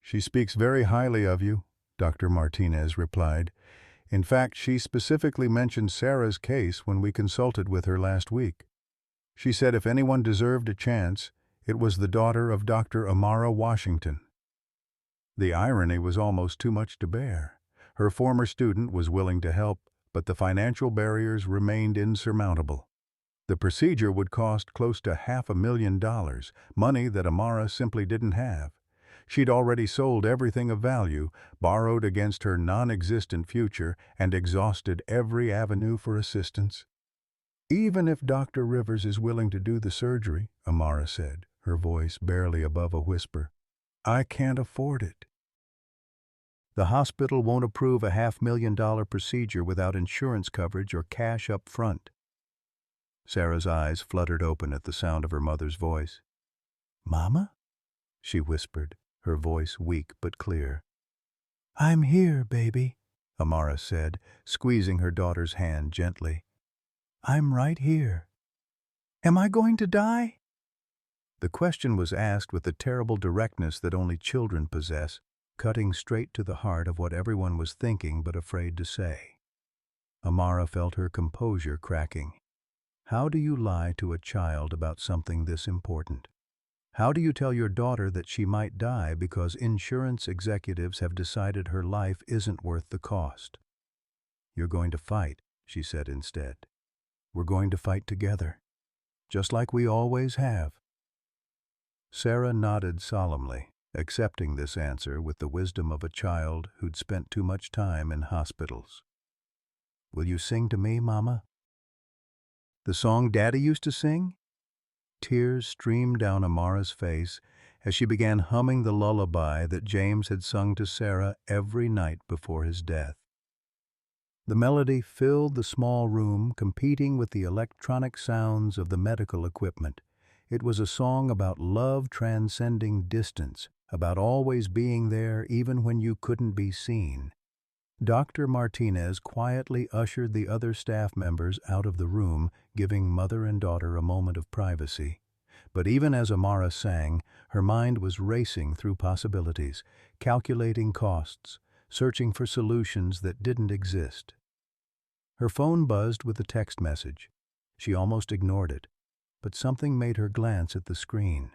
Speaker 1: "She speaks very highly of you," Dr. Martinez replied. In fact, she specifically mentioned Sarah's case when we consulted with her last week. She said if anyone deserved a chance, it was the daughter of Dr. Amara Washington. The irony was almost too much to bear. Her former student was willing to help, but the financial barriers remained insurmountable. The procedure would cost close to $500,000, money that Amara simply didn't have. She'd already sold everything of value, borrowed against her non-existent future, and exhausted every avenue for assistance. "Even if Dr. Rivers is willing to do the surgery," Amara said, her voice barely above a whisper, "I can't afford it." "The hospital won't approve a $500,000 procedure without insurance coverage or cash up front." Sarah's eyes fluttered open at the sound of her mother's voice. "Mama?" she whispered, her voice weak but clear. "I'm here, baby," Amara said, squeezing her daughter's hand gently. "I'm right here. Am I going to die?" The question was asked with the terrible directness that only children possess, cutting straight to the heart of what everyone was thinking but afraid to say. Amara felt her composure cracking. How do you lie to a child about something this important? How do you tell your daughter that she might die because insurance executives have decided her life isn't worth the cost? "You're going to fight," she said instead. "We're going to fight together, just like we always have." Sarah nodded solemnly, accepting this answer with the wisdom of a child who'd spent too much time in hospitals. "Will you sing to me, Mama? The song Daddy used to sing?" Tears streamed down Amara's face as she began humming the lullaby that James had sung to Sarah every night before his death. The melody filled the small room, competing with the electronic sounds of the medical equipment. It was a song about love transcending distance, about always being there even when you couldn't be seen. Dr. Martinez quietly ushered the other staff members out of the room, giving mother and daughter a moment of privacy. But even as Amara sang, her mind was racing through possibilities, calculating costs, searching for solutions that didn't exist. Her phone buzzed with a text message. She almost ignored it, but something made her glance at the screen.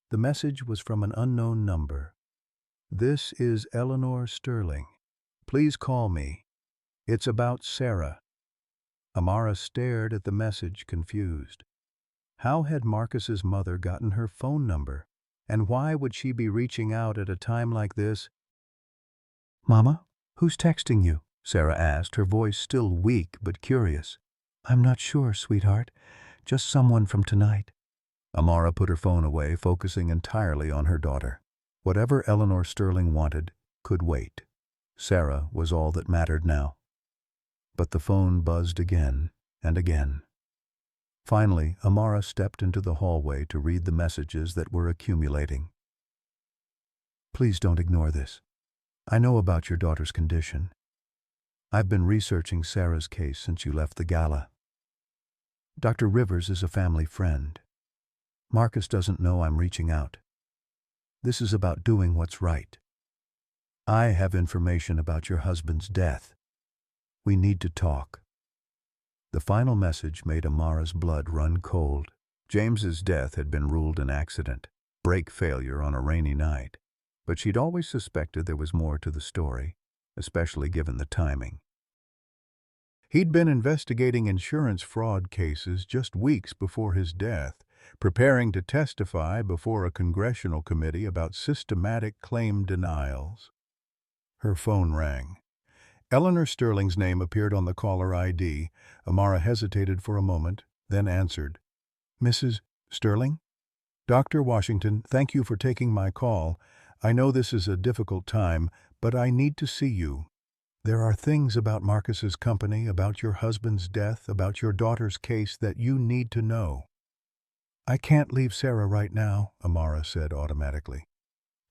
Speaker 1: The message was from an unknown number. "This is Eleanor Sterling. Please call me. It's about Sarah." Amara stared at the message, confused. How had Marcus's mother gotten her phone number? And why would she be reaching out at a time like this? "Mama, who's texting you?" Sarah asked, her voice still weak but curious. "I'm not sure, sweetheart. Just someone from tonight." Amara put her phone away, focusing entirely on her daughter. Whatever Eleanor Sterling wanted could wait. Sarah was all that mattered now. But the phone buzzed again and again. Finally, Amara stepped into the hallway to read the messages that were accumulating. "Please don't ignore this. I know about your daughter's condition. I've been researching Sarah's case since you left the gala. Dr. Rivers is a family friend. Marcus doesn't know I'm reaching out. This is about doing what's right. I have information about your husband's death. We need to talk." The final message made Amara's blood run cold. James's death had been ruled an accident, brake failure on a rainy night. But she'd always suspected there was more to the story, especially given the timing. He'd been investigating insurance fraud cases just weeks before his death, preparing to testify before a congressional committee about systematic claim denials. Her phone rang. Eleanor Sterling's name appeared on the caller ID. Amara hesitated for a moment, then answered. "Mrs. Sterling? Dr. Washington, thank you for taking my call. I know this is a difficult time, but I need to see you. There are things about Marcus's company, about your husband's death, about your daughter's case that you need to know." "I can't leave Sarah right now," Amara said automatically.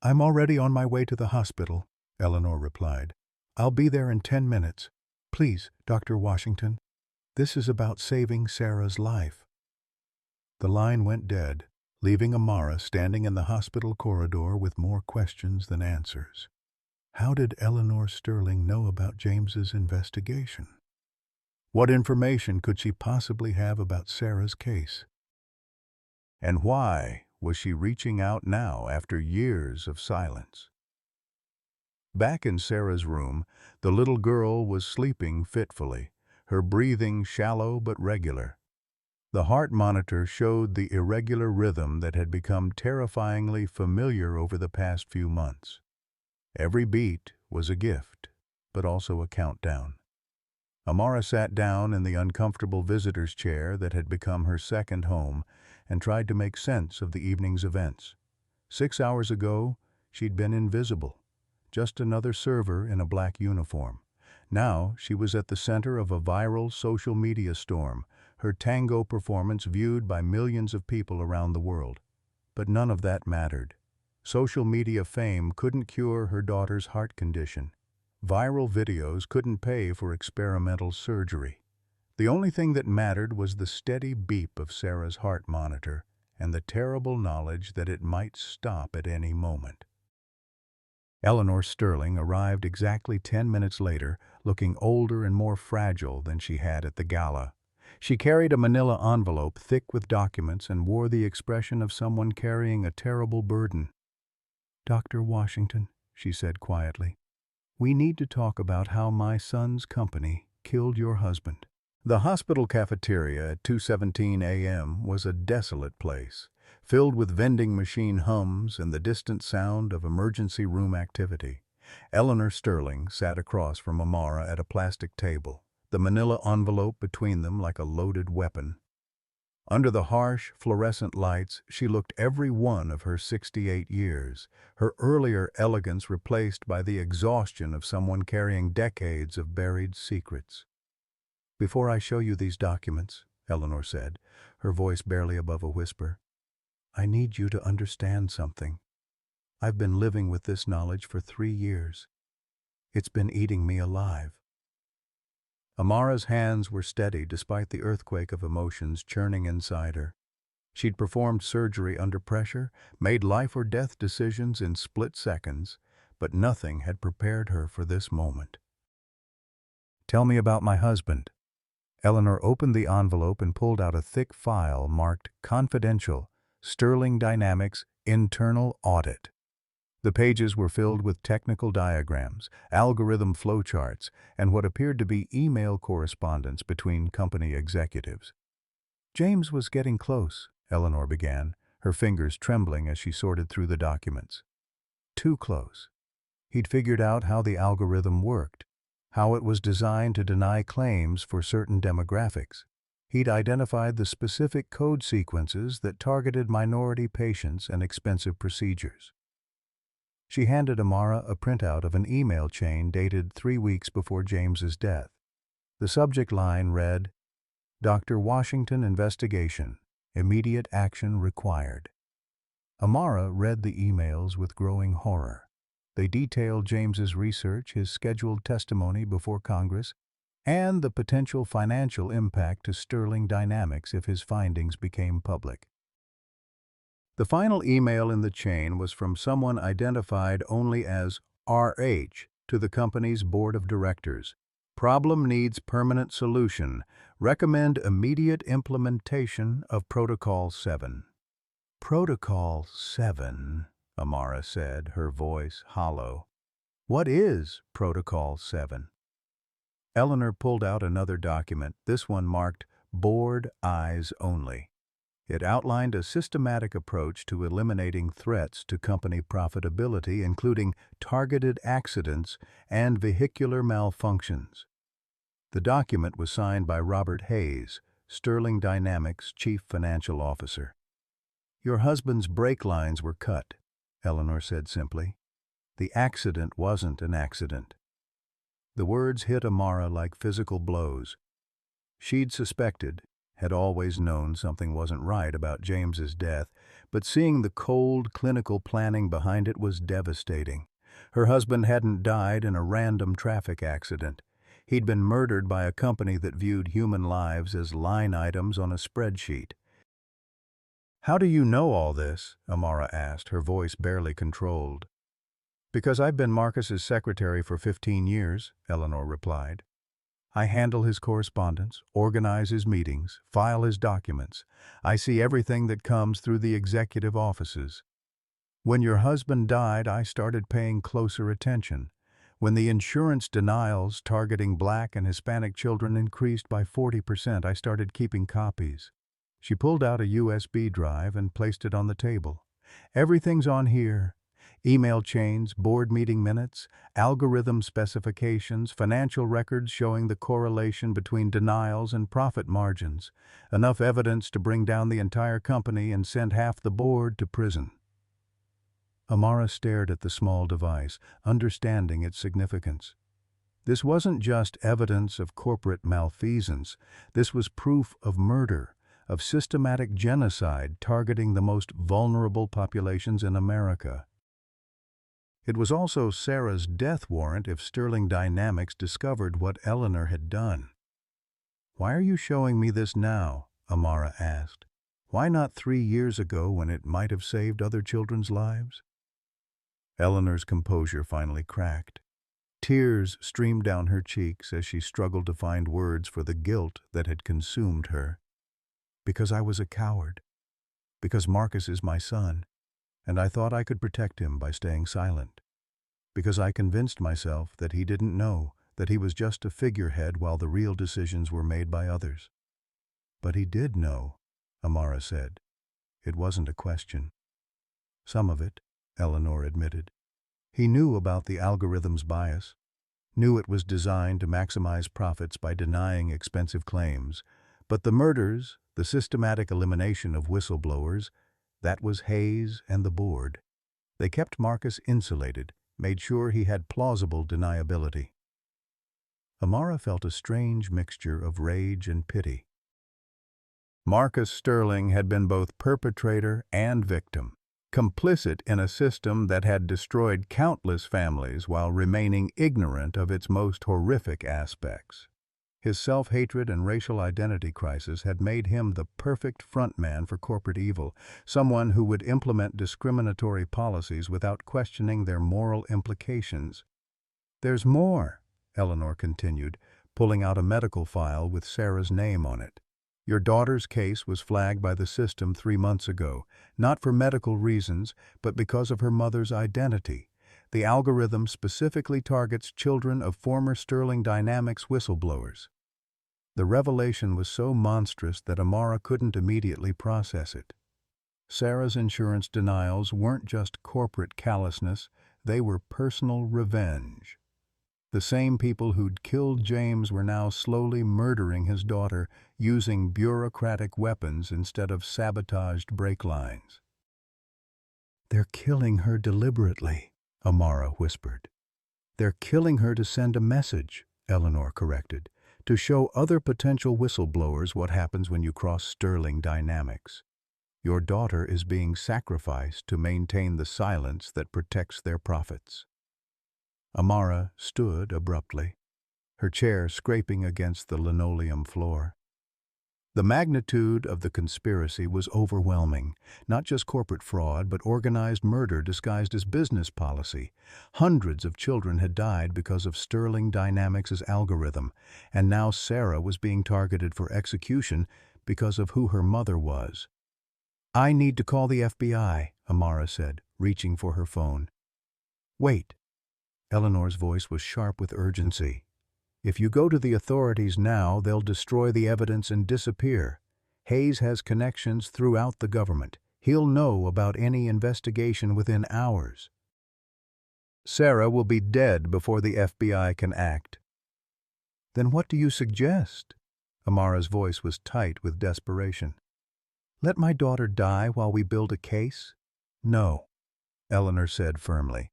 Speaker 1: "I'm already on my way to the hospital," Eleanor replied. "I'll be there in 10 minutes. Please, Dr. Washington, this is about saving Sarah's life." The line went dead, leaving Amara standing in the hospital corridor with more questions than answers. How did Eleanor Sterling know about James's investigation? What information could she possibly have about Sarah's case? And why was she reaching out now after years of silence? Back in Sarah's room, the little girl was sleeping fitfully, her breathing shallow but regular. The heart monitor showed the irregular rhythm that had become terrifyingly familiar over the past few months. Every beat was a gift, but also a countdown. Amara sat down in the uncomfortable visitor's chair that had become her second home and tried to make sense of the evening's events. 6 hours ago, she'd been invisible, just another server in a black uniform. Now she was at the center of a viral social media storm, her tango performance viewed by millions of people around the world. But none of that mattered. Social media fame couldn't cure her daughter's heart condition. Viral videos couldn't pay for experimental surgery. The only thing that mattered was the steady beep of Sarah's heart monitor and the terrible knowledge that it might stop at any moment. Eleanor Sterling arrived exactly 10 minutes later, looking older and more fragile than she had at the gala. She carried a manila envelope thick with documents and wore the expression of someone carrying a terrible burden. "Dr. Washington," she said quietly, "we need to talk about how my son's company killed your husband." The hospital cafeteria at 2:17 a.m. was a desolate place, filled with vending machine hums and the distant sound of emergency room activity. Eleanor Sterling sat across from Amara at a plastic table, the manila envelope between them like a loaded weapon. Under the harsh, fluorescent lights, she looked every one of her 68 years, her earlier elegance replaced by the exhaustion of someone carrying decades of buried secrets. "Before I show you these documents," Eleanor said, her voice barely above a whisper, "I need you to understand something. I've been living with this knowledge for 3 years. It's been eating me alive." Amara's hands were steady despite the earthquake of emotions churning inside her. She'd performed surgery under pressure, made life-or-death decisions in split seconds, but nothing had prepared her for this moment. "Tell me about my husband." Eleanor opened the envelope and pulled out a thick file marked "Confidential, Sterling Dynamics, Internal Audit." The pages were filled with technical diagrams, algorithm flowcharts, and what appeared to be email correspondence between company executives. "James was getting close," Eleanor began, her fingers trembling as she sorted through the documents. "Too close. He'd figured out how the algorithm worked, how it was designed to deny claims for certain demographics. He'd identified the specific code sequences that targeted minority patients and expensive procedures." She handed Amara a printout of an email chain dated 3 weeks before James's death. The subject line read, "Dr. Washington investigation. Immediate action required." Amara read the emails with growing horror. They detailed James's research, his scheduled testimony before Congress, and the potential financial impact to Sterling Dynamics if his findings became public. The final email in the chain was from someone identified only as RH to the company's board of directors. "Problem needs permanent solution. Recommend immediate implementation of Protocol 7. "Protocol 7, Amara said, her voice hollow. "What is Protocol 7? Eleanor pulled out another document, this one marked "Board Eyes Only." It outlined a systematic approach to eliminating threats to company profitability, including targeted accidents and vehicular malfunctions. The document was signed by Robert Hayes, Sterling Dynamics Chief Financial Officer. "Your husband's brake lines were cut," Eleanor said simply. "The accident wasn't an accident." The words hit Amara like physical blows. She'd suspected, had always known something wasn't right about James's death, but seeing the cold, clinical planning behind it was devastating. Her husband hadn't died in a random traffic accident. He'd been murdered by a company that viewed human lives as line items on a spreadsheet. "How do you know all this?" Amara asked, her voice barely controlled. Because I've been Marcus's secretary for 15 years, Eleanor replied. I handle his correspondence, organize his meetings, file his documents. I see everything that comes through the executive offices. When your husband died, I started paying closer attention. When the insurance denials targeting Black and Hispanic children increased by 40%, I started keeping copies. She pulled out a USB drive and placed it on the table. Everything's on here. Email chains, board meeting minutes, algorithm specifications, financial records showing the correlation between denials and profit margins. Enough evidence to bring down the entire company and send half the board to prison. Amara stared at the small device, understanding its significance. This wasn't just evidence of corporate malfeasance. This was proof of murder, of systematic genocide targeting the most vulnerable populations in America. It was also Sarah's death warrant if Sterling Dynamics discovered what Eleanor had done. "Why are you showing me this now?" Amara asked. "Why not 3 years ago when it might have saved other children's lives?" Eleanor's composure finally cracked. Tears streamed down her cheeks as she struggled to find words for the guilt that had consumed her. "Because I was a coward. Because Marcus is my son, and I thought I could protect him by staying silent. Because I convinced myself that he didn't know, that he was just a figurehead while the real decisions were made by others." "But he did know," Amara said. "It wasn't a question." "Some of it," Eleanor admitted. "He knew about the algorithm's bias, knew it was designed to maximize profits by denying expensive claims. But the murders, the systematic elimination of whistleblowers, that was Hayes and the board. They kept Marcus insulated, made sure he had plausible deniability." Amara felt a strange mixture of rage and pity. Marcus Sterling had been both perpetrator and victim, complicit in a system that had destroyed countless families while remaining ignorant of its most horrific aspects. His self-hatred and racial identity crisis had made him the perfect frontman for corporate evil, someone who would implement discriminatory policies without questioning their moral implications. "There's more," Eleanor continued, pulling out a medical file with Sarah's name on it. "Your daughter's case was flagged by the system 3 months ago, not for medical reasons, but because of her mother's identity. The algorithm specifically targets children of former Sterling Dynamics whistleblowers." The revelation was so monstrous that Amara couldn't immediately process it. Sarah's insurance denials weren't just corporate callousness, they were personal revenge. The same people who'd killed James were now slowly murdering his daughter, using bureaucratic weapons instead of sabotaged brake lines. "They're killing her deliberately," Amara whispered. "They're killing her to send a message," Eleanor corrected, "to show other potential whistleblowers what happens when you cross Sterling Dynamics. Your daughter is being sacrificed to maintain the silence that protects their profits." Amara stood abruptly, her chair scraping against the linoleum floor. The magnitude of the conspiracy was overwhelming. Not just corporate fraud, but organized murder disguised as business policy. Hundreds of children had died because of Sterling Dynamics' algorithm, and now Sarah was being targeted for execution because of who her mother was. "I need to call the FBI," Amara said, reaching for her phone. "Wait." Eleanor's voice was sharp with urgency. "If you go to the authorities now, they'll destroy the evidence and disappear. Hayes has connections throughout the government. He'll know about any investigation within hours. Sarah will be dead before the FBI can act." "Then what do you suggest?" Amara's voice was tight with desperation. "Let my daughter die while we build a case?" "No," Eleanor said firmly.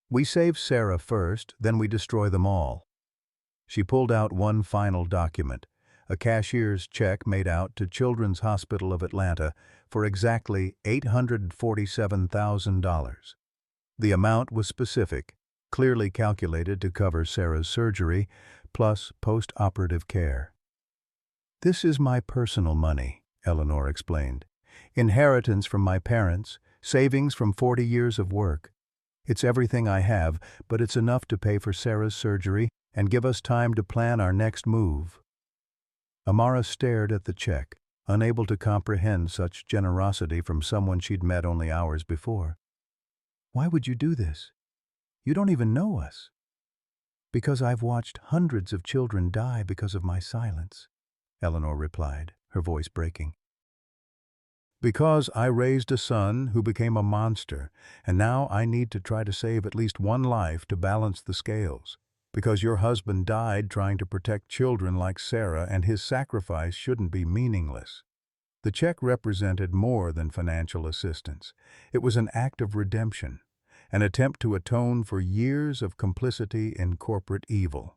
Speaker 1: "We save Sarah first, then we destroy them all." She pulled out one final document, a cashier's check made out to Children's Hospital of Atlanta for exactly $847,000. The amount was specific, clearly calculated to cover Sarah's surgery, plus post-operative care. "This is my personal money," Eleanor explained. "Inheritance from my parents, savings from 40 years of work. It's everything I have, but it's enough to pay for Sarah's surgery and give us time to plan our next move." Amara stared at the check, unable to comprehend such generosity from someone she'd met only hours before. "Why would you do this? You don't even know us." "Because I've watched hundreds of children die because of my silence," Eleanor replied, her voice breaking. "Because I raised a son who became a monster, and now I need to try to save at least one life to balance the scales. Because your husband died trying to protect children like Sarah, and his sacrifice shouldn't be meaningless." The check represented more than financial assistance. It was an act of redemption, an attempt to atone for years of complicity in corporate evil.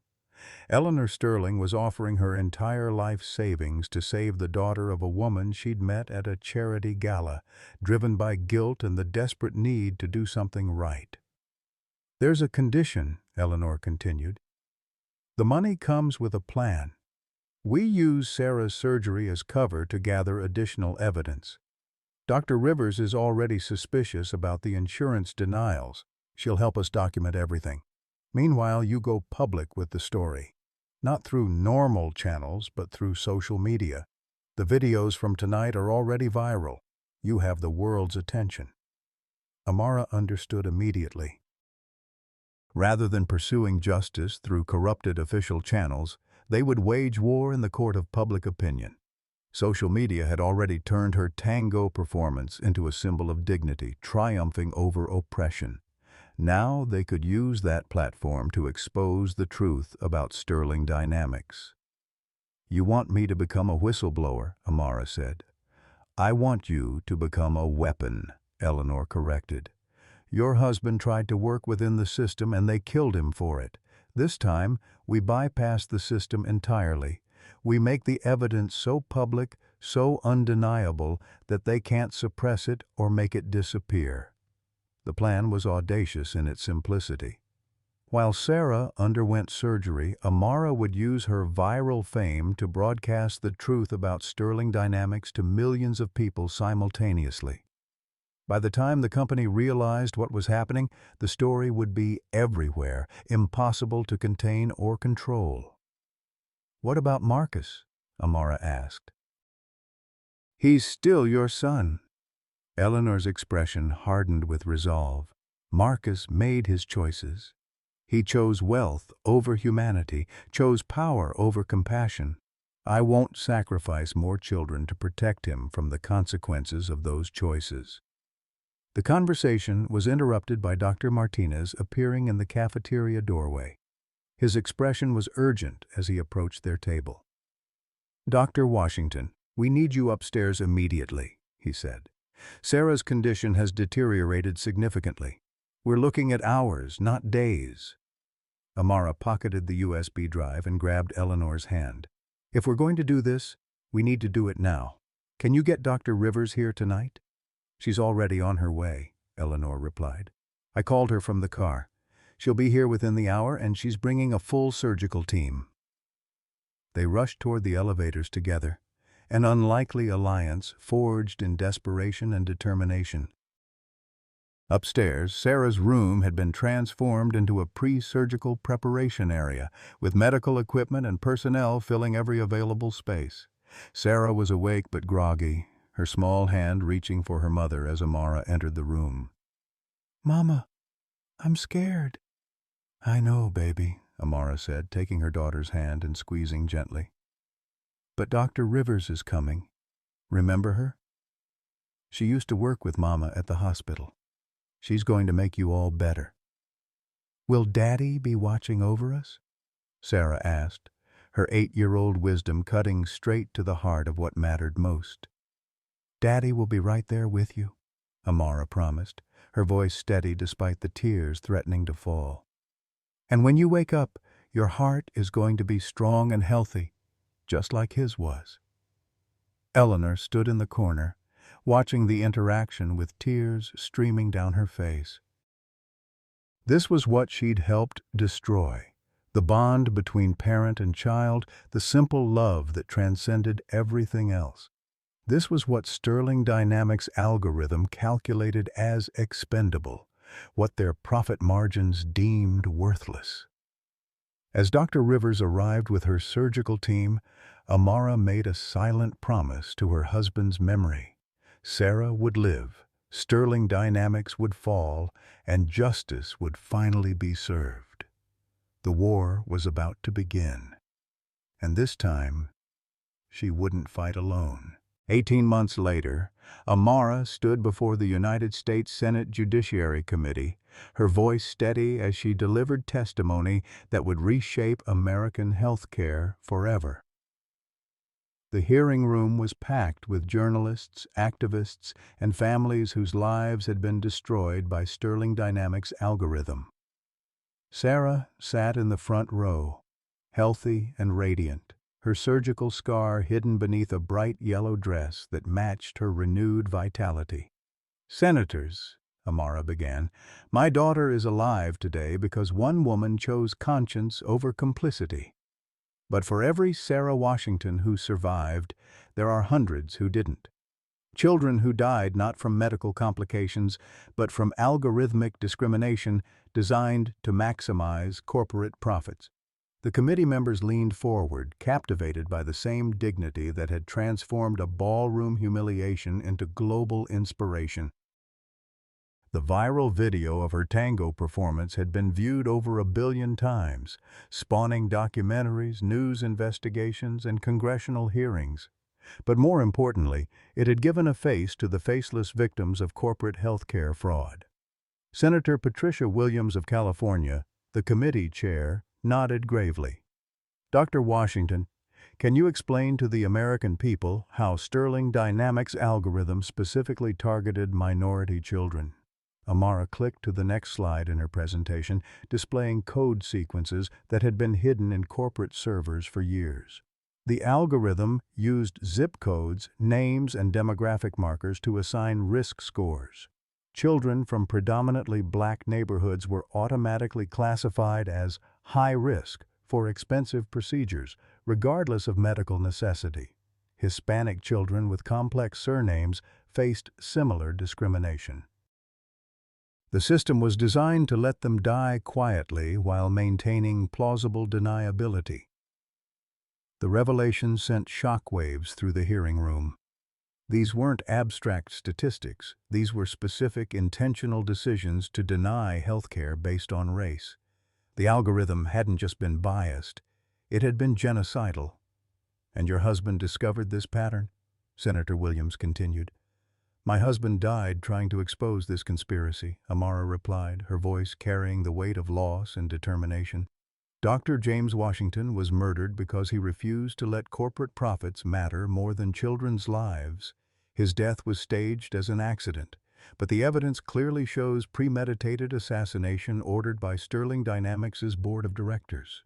Speaker 1: Eleanor Sterling was offering her entire life savings to save the daughter of a woman she'd met at a charity gala, driven by guilt and the desperate need to do something right. "There's a condition," Eleanor continued. "The money comes with a plan. We use Sarah's surgery as cover to gather additional evidence. Dr. Rivers is already suspicious about the insurance denials. She'll help us document everything. Meanwhile, you go public with the story. Not through normal channels, but through social media. The videos from tonight are already viral. You have the world's attention." Amara understood immediately. Rather than pursuing justice through corrupted official channels, they would wage war in the court of public opinion. Social media had already turned her tango performance into a symbol of dignity, triumphing over oppression. Now they could use that platform to expose the truth about Sterling Dynamics. "You want me to become a whistleblower," Amara said. "I want you to become a weapon," Eleanor corrected. "Your husband tried to work within the system and they killed him for it. This time, we bypass the system entirely. We make the evidence so public, so undeniable, that they can't suppress it or make it disappear." The plan was audacious in its simplicity. While Sarah underwent surgery, Amara would use her viral fame to broadcast the truth about Sterling Dynamics to millions of people simultaneously. By the time the company realized what was happening, the story would be everywhere, impossible to contain or control. "What about Marcus?" Amara asked. "He's still your son." Eleanor's expression hardened with resolve. Marcus made his choices. He chose wealth over humanity, chose power over compassion. I won't sacrifice more children to protect him from the consequences of those choices. The conversation was interrupted by Dr. Martinez appearing in the cafeteria doorway. His expression was urgent as he approached their table. "Dr. Washington, we need you upstairs immediately," he said. "Sarah's condition has deteriorated significantly. We're looking at hours, not days." Amara pocketed the USB drive and grabbed Eleanor's hand. "If we're going to do this, we need to do it now. Can you get Dr. Rivers here tonight?" "She's already on her way," Eleanor replied. "I called her from the car. She'll be here within the hour, and she's bringing a full surgical team." They rushed toward the elevators together, an unlikely alliance forged in desperation and determination. Upstairs, Sarah's room had been transformed into a pre-surgical preparation area, with medical equipment and personnel filling every available space. Sarah was awake but groggy, her small hand reaching for her mother as Amara entered the room. "Mama, I'm scared." "I know, baby," Amara said, taking her daughter's hand and squeezing gently. "But Dr. Rivers is coming. Remember her? She used to work with Mama at the hospital. She's going to make you all better." "Will Daddy be watching over us?" Sarah asked, her 8-year-old wisdom cutting straight to the heart of what mattered most. "Daddy will be right there with you," Amara promised, her voice steady despite the tears threatening to fall. "And when you wake up, your heart is going to be strong and healthy, just like his was." Eleanor stood in the corner, watching the interaction with tears streaming down her face. This was what she'd helped destroy, the bond between parent and child, the simple love that transcended everything else. This was what Sterling Dynamics' algorithm calculated as expendable, what their profit margins deemed worthless. As Dr. Rivers arrived with her surgical team, Amara made a silent promise to her husband's memory. Sarah would live, Sterling Dynamics would fall, and justice would finally be served. The war was about to begin, and this time, she wouldn't fight alone. 18 months later, Amara stood before the United States Senate Judiciary Committee, her voice steady as she delivered testimony that would reshape American healthcare forever. The hearing room was packed with journalists, activists, and families whose lives had been destroyed by Sterling Dynamics' algorithm. Sarah sat in the front row, healthy and radiant, her surgical scar hidden beneath a bright yellow dress that matched her renewed vitality. "Senators," Amara began, "my daughter is alive today because one woman chose conscience over complicity. But for every Sarah Washington who survived, there are hundreds who didn't. Children who died not from medical complications, but from algorithmic discrimination designed to maximize corporate profits." The committee members leaned forward, captivated by the same dignity that had transformed a ballroom humiliation into global inspiration. The viral video of her tango performance had been viewed over 1 billion times, spawning documentaries, news investigations, and congressional hearings. But more importantly, it had given a face to the faceless victims of corporate healthcare fraud. Senator Patricia Williams of California, the committee chair, nodded gravely. "Dr. Washington, can you explain to the American people how Sterling Dynamics' algorithm specifically targeted minority children?" Amara clicked to the next slide in her presentation, displaying code sequences that had been hidden in corporate servers for years. The algorithm used zip codes, names, and demographic markers to assign risk scores. Children from predominantly black neighborhoods were automatically classified as high risk for expensive procedures, regardless of medical necessity. Hispanic children with complex surnames faced similar discrimination. The system was designed to let them die quietly while maintaining plausible deniability. The revelation sent shockwaves through the hearing room. These weren't abstract statistics. These were specific, intentional decisions to deny healthcare based on race. The algorithm hadn't just been biased, it had been genocidal. "And your husband discovered this pattern?" Senator Williams continued. "My husband died trying to expose this conspiracy," Amara replied, her voice carrying the weight of loss and determination. "Dr. James Washington was murdered because he refused to let corporate profits matter more than children's lives. His death was staged as an accident, but the evidence clearly shows premeditated assassination ordered by Sterling Dynamics' board of directors."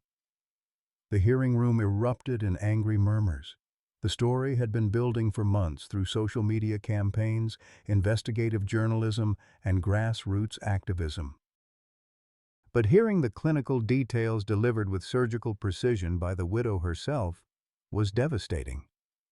Speaker 1: The hearing room erupted in angry murmurs. The story had been building for months through social media campaigns, investigative journalism, and grassroots activism. But hearing the clinical details delivered with surgical precision by the widow herself was devastating.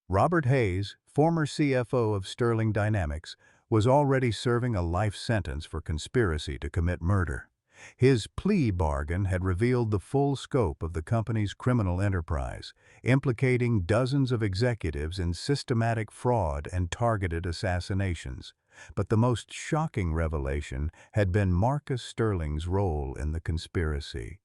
Speaker 1: Robert Hayes, former CFO of Sterling Dynamics, was already serving a life sentence for conspiracy to commit murder. His plea bargain had revealed the full scope of the company's criminal enterprise, implicating dozens of executives in systematic fraud and targeted assassinations. But the most shocking revelation had been Marcus Sterling's role in the conspiracy.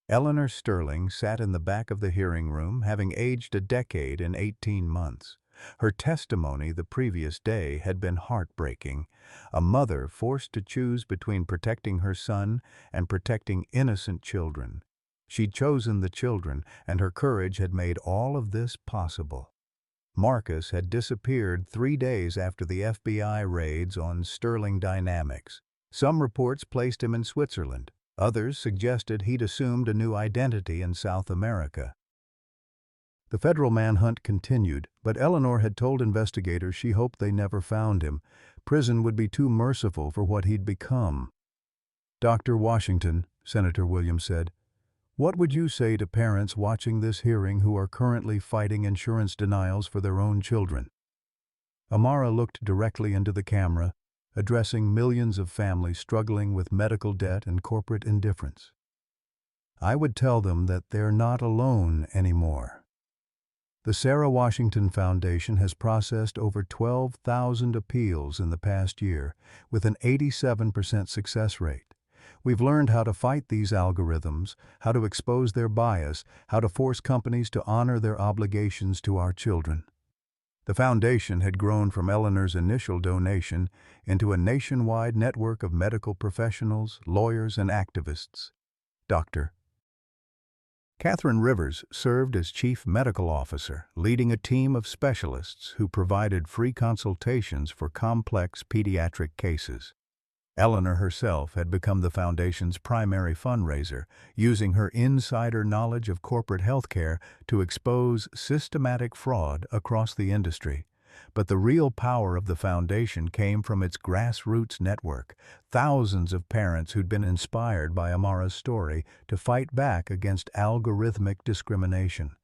Speaker 1: Eleanor Sterling sat in the back of the hearing room, having aged a decade in 18 months. Her testimony the previous day had been heartbreaking, a mother forced to choose between protecting her son and protecting innocent children. She'd chosen the children, and her courage had made all of this possible. Marcus had disappeared 3 days after the FBI raids on Sterling Dynamics. Some reports placed him in Switzerland. Others suggested he'd assumed a new identity in South America. The federal manhunt continued, but Eleanor had told investigators she hoped they never found him. Prison would be too merciful for what he'd become. "Dr. Washington," Senator Williams said, "what would you say to parents watching this hearing who are currently fighting insurance denials for their own children?" Amara looked directly into the camera, addressing millions of families struggling with medical debt and corporate indifference. I would tell them that they're not alone anymore. The Sarah Washington Foundation has processed over 12,000 appeals in the past year, with an 87% success rate. We've learned how to fight these algorithms, how to expose their bias, how to force companies to honor their obligations to our children. The foundation had grown from Eleanor's initial donation into a nationwide network of medical professionals, lawyers, and activists. Dr. Catherine Rivers served as Chief Medical Officer, leading a team of specialists who provided free consultations for complex pediatric cases. Eleanor herself had become the foundation's primary fundraiser, using her insider knowledge of corporate healthcare to expose systematic fraud across the industry. But the real power of the foundation came from its grassroots network, thousands of parents who'd been inspired by Amara's story to fight back against algorithmic discrimination.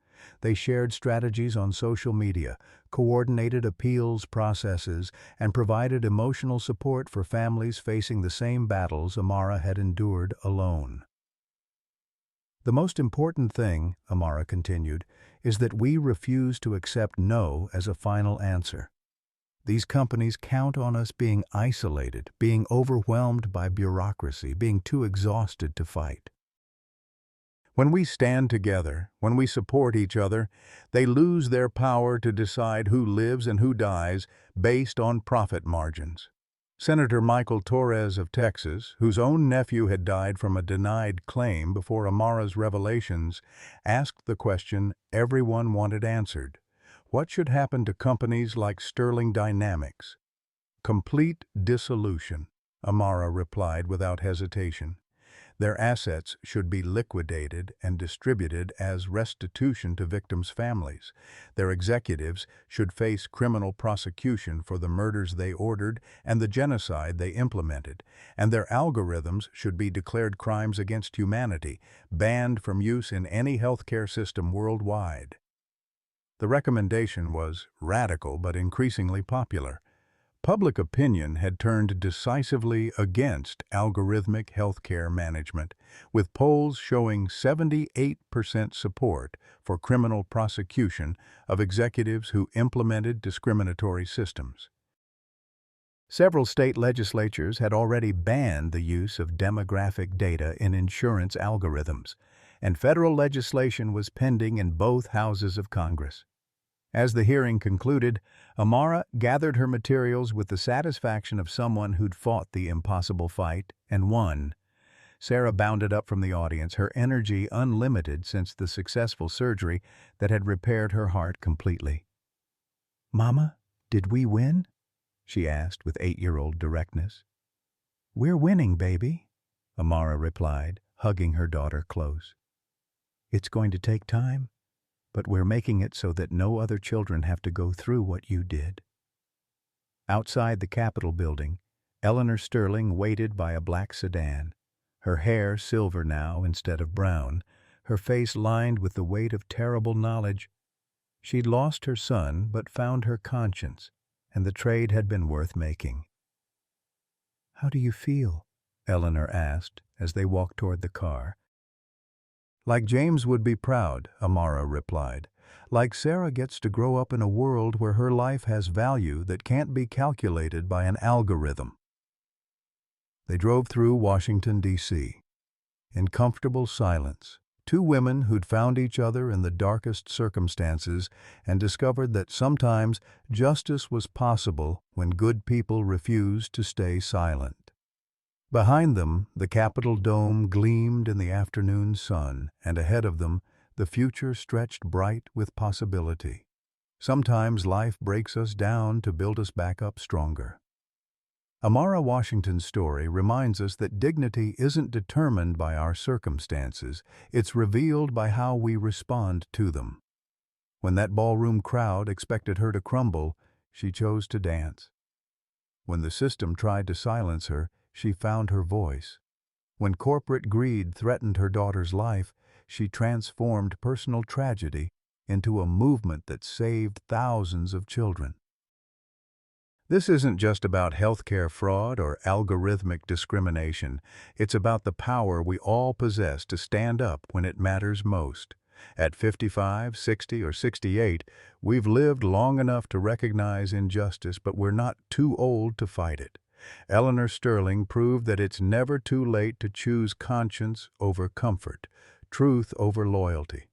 Speaker 1: They shared strategies on social media, coordinated appeals processes, and provided emotional support for families facing the same battles Amara had endured alone. The most important thing, Amara continued, is that we refuse to accept no as a final answer. These companies count on us being isolated, being overwhelmed by bureaucracy, being too exhausted to fight. When we stand together, when we support each other, they lose their power to decide who lives and who dies based on profit margins. Senator Michael Torres of Texas, whose own nephew had died from a denied claim before Amara's revelations, asked the question everyone wanted answered. What should happen to companies like Sterling Dynamics? Complete dissolution, Amara replied without hesitation. Their assets should be liquidated and distributed as restitution to victims' families. Their executives should face criminal prosecution for the murders they ordered and the genocide they implemented, and their algorithms should be declared crimes against humanity, banned from use in any healthcare system worldwide. The recommendation was radical but increasingly popular. Public opinion had turned decisively against algorithmic healthcare management, with polls showing 78% support for criminal prosecution of executives who implemented discriminatory systems. Several state legislatures had already banned the use of demographic data in insurance algorithms, and federal legislation was pending in both houses of Congress. As the hearing concluded, Amara gathered her materials with the satisfaction of someone who'd fought the impossible fight and won. Sarah bounded up from the audience, her energy unlimited since the successful surgery that had repaired her heart completely. "Mama, did we win?" she asked with 8-year-old directness. "We're winning, baby," Amara replied, hugging her daughter close. "It's going to take time, but we're making it so that no other children have to go through what you did." Outside the Capitol building, Eleanor Sterling waited by a black sedan, her hair silver now instead of brown, her face lined with the weight of terrible knowledge. She'd lost her son but found her conscience, and the trade had been worth making. "How do you feel?" Eleanor asked as they walked toward the car. "Like James would be proud," Amara replied. "Like Sarah gets to grow up in a world where her life has value that can't be calculated by an algorithm." They drove through Washington, D.C. In comfortable silence, two women who'd found each other in the darkest circumstances and discovered that sometimes justice was possible when good people refused to stay silent. Behind them, the Capitol dome gleamed in the afternoon sun, and ahead of them, the future stretched bright with possibility. Sometimes life breaks us down to build us back up stronger. Amara Washington's story reminds us that dignity isn't determined by our circumstances, it's revealed by how we respond to them. When that ballroom crowd expected her to crumble, she chose to dance. When the system tried to silence her, she found her voice. When corporate greed threatened her daughter's life, she transformed personal tragedy into a movement that saved thousands of children. This isn't just about healthcare fraud or algorithmic discrimination. It's about the power we all possess to stand up when it matters most. At 55, 60, or 68, we've lived long enough to recognize injustice, but we're not too old to fight it. Eleanor Sterling proved that it's never too late to choose conscience over comfort, truth over loyalty.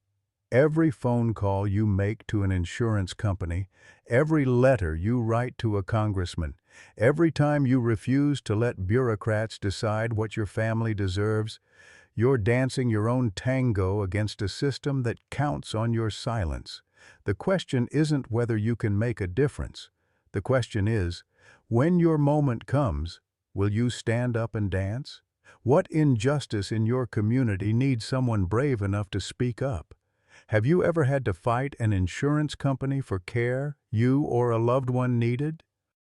Speaker 1: Every phone call you make to an insurance company, every letter you write to a congressman, every time you refuse to let bureaucrats decide what your family deserves, you're dancing your own tango against a system that counts on your silence. The question isn't whether you can make a difference. The question is, when your moment comes, will you stand up and dance? What injustice in your community needs someone brave enough to speak up? Have you ever had to fight an insurance company for care you or a loved one needed?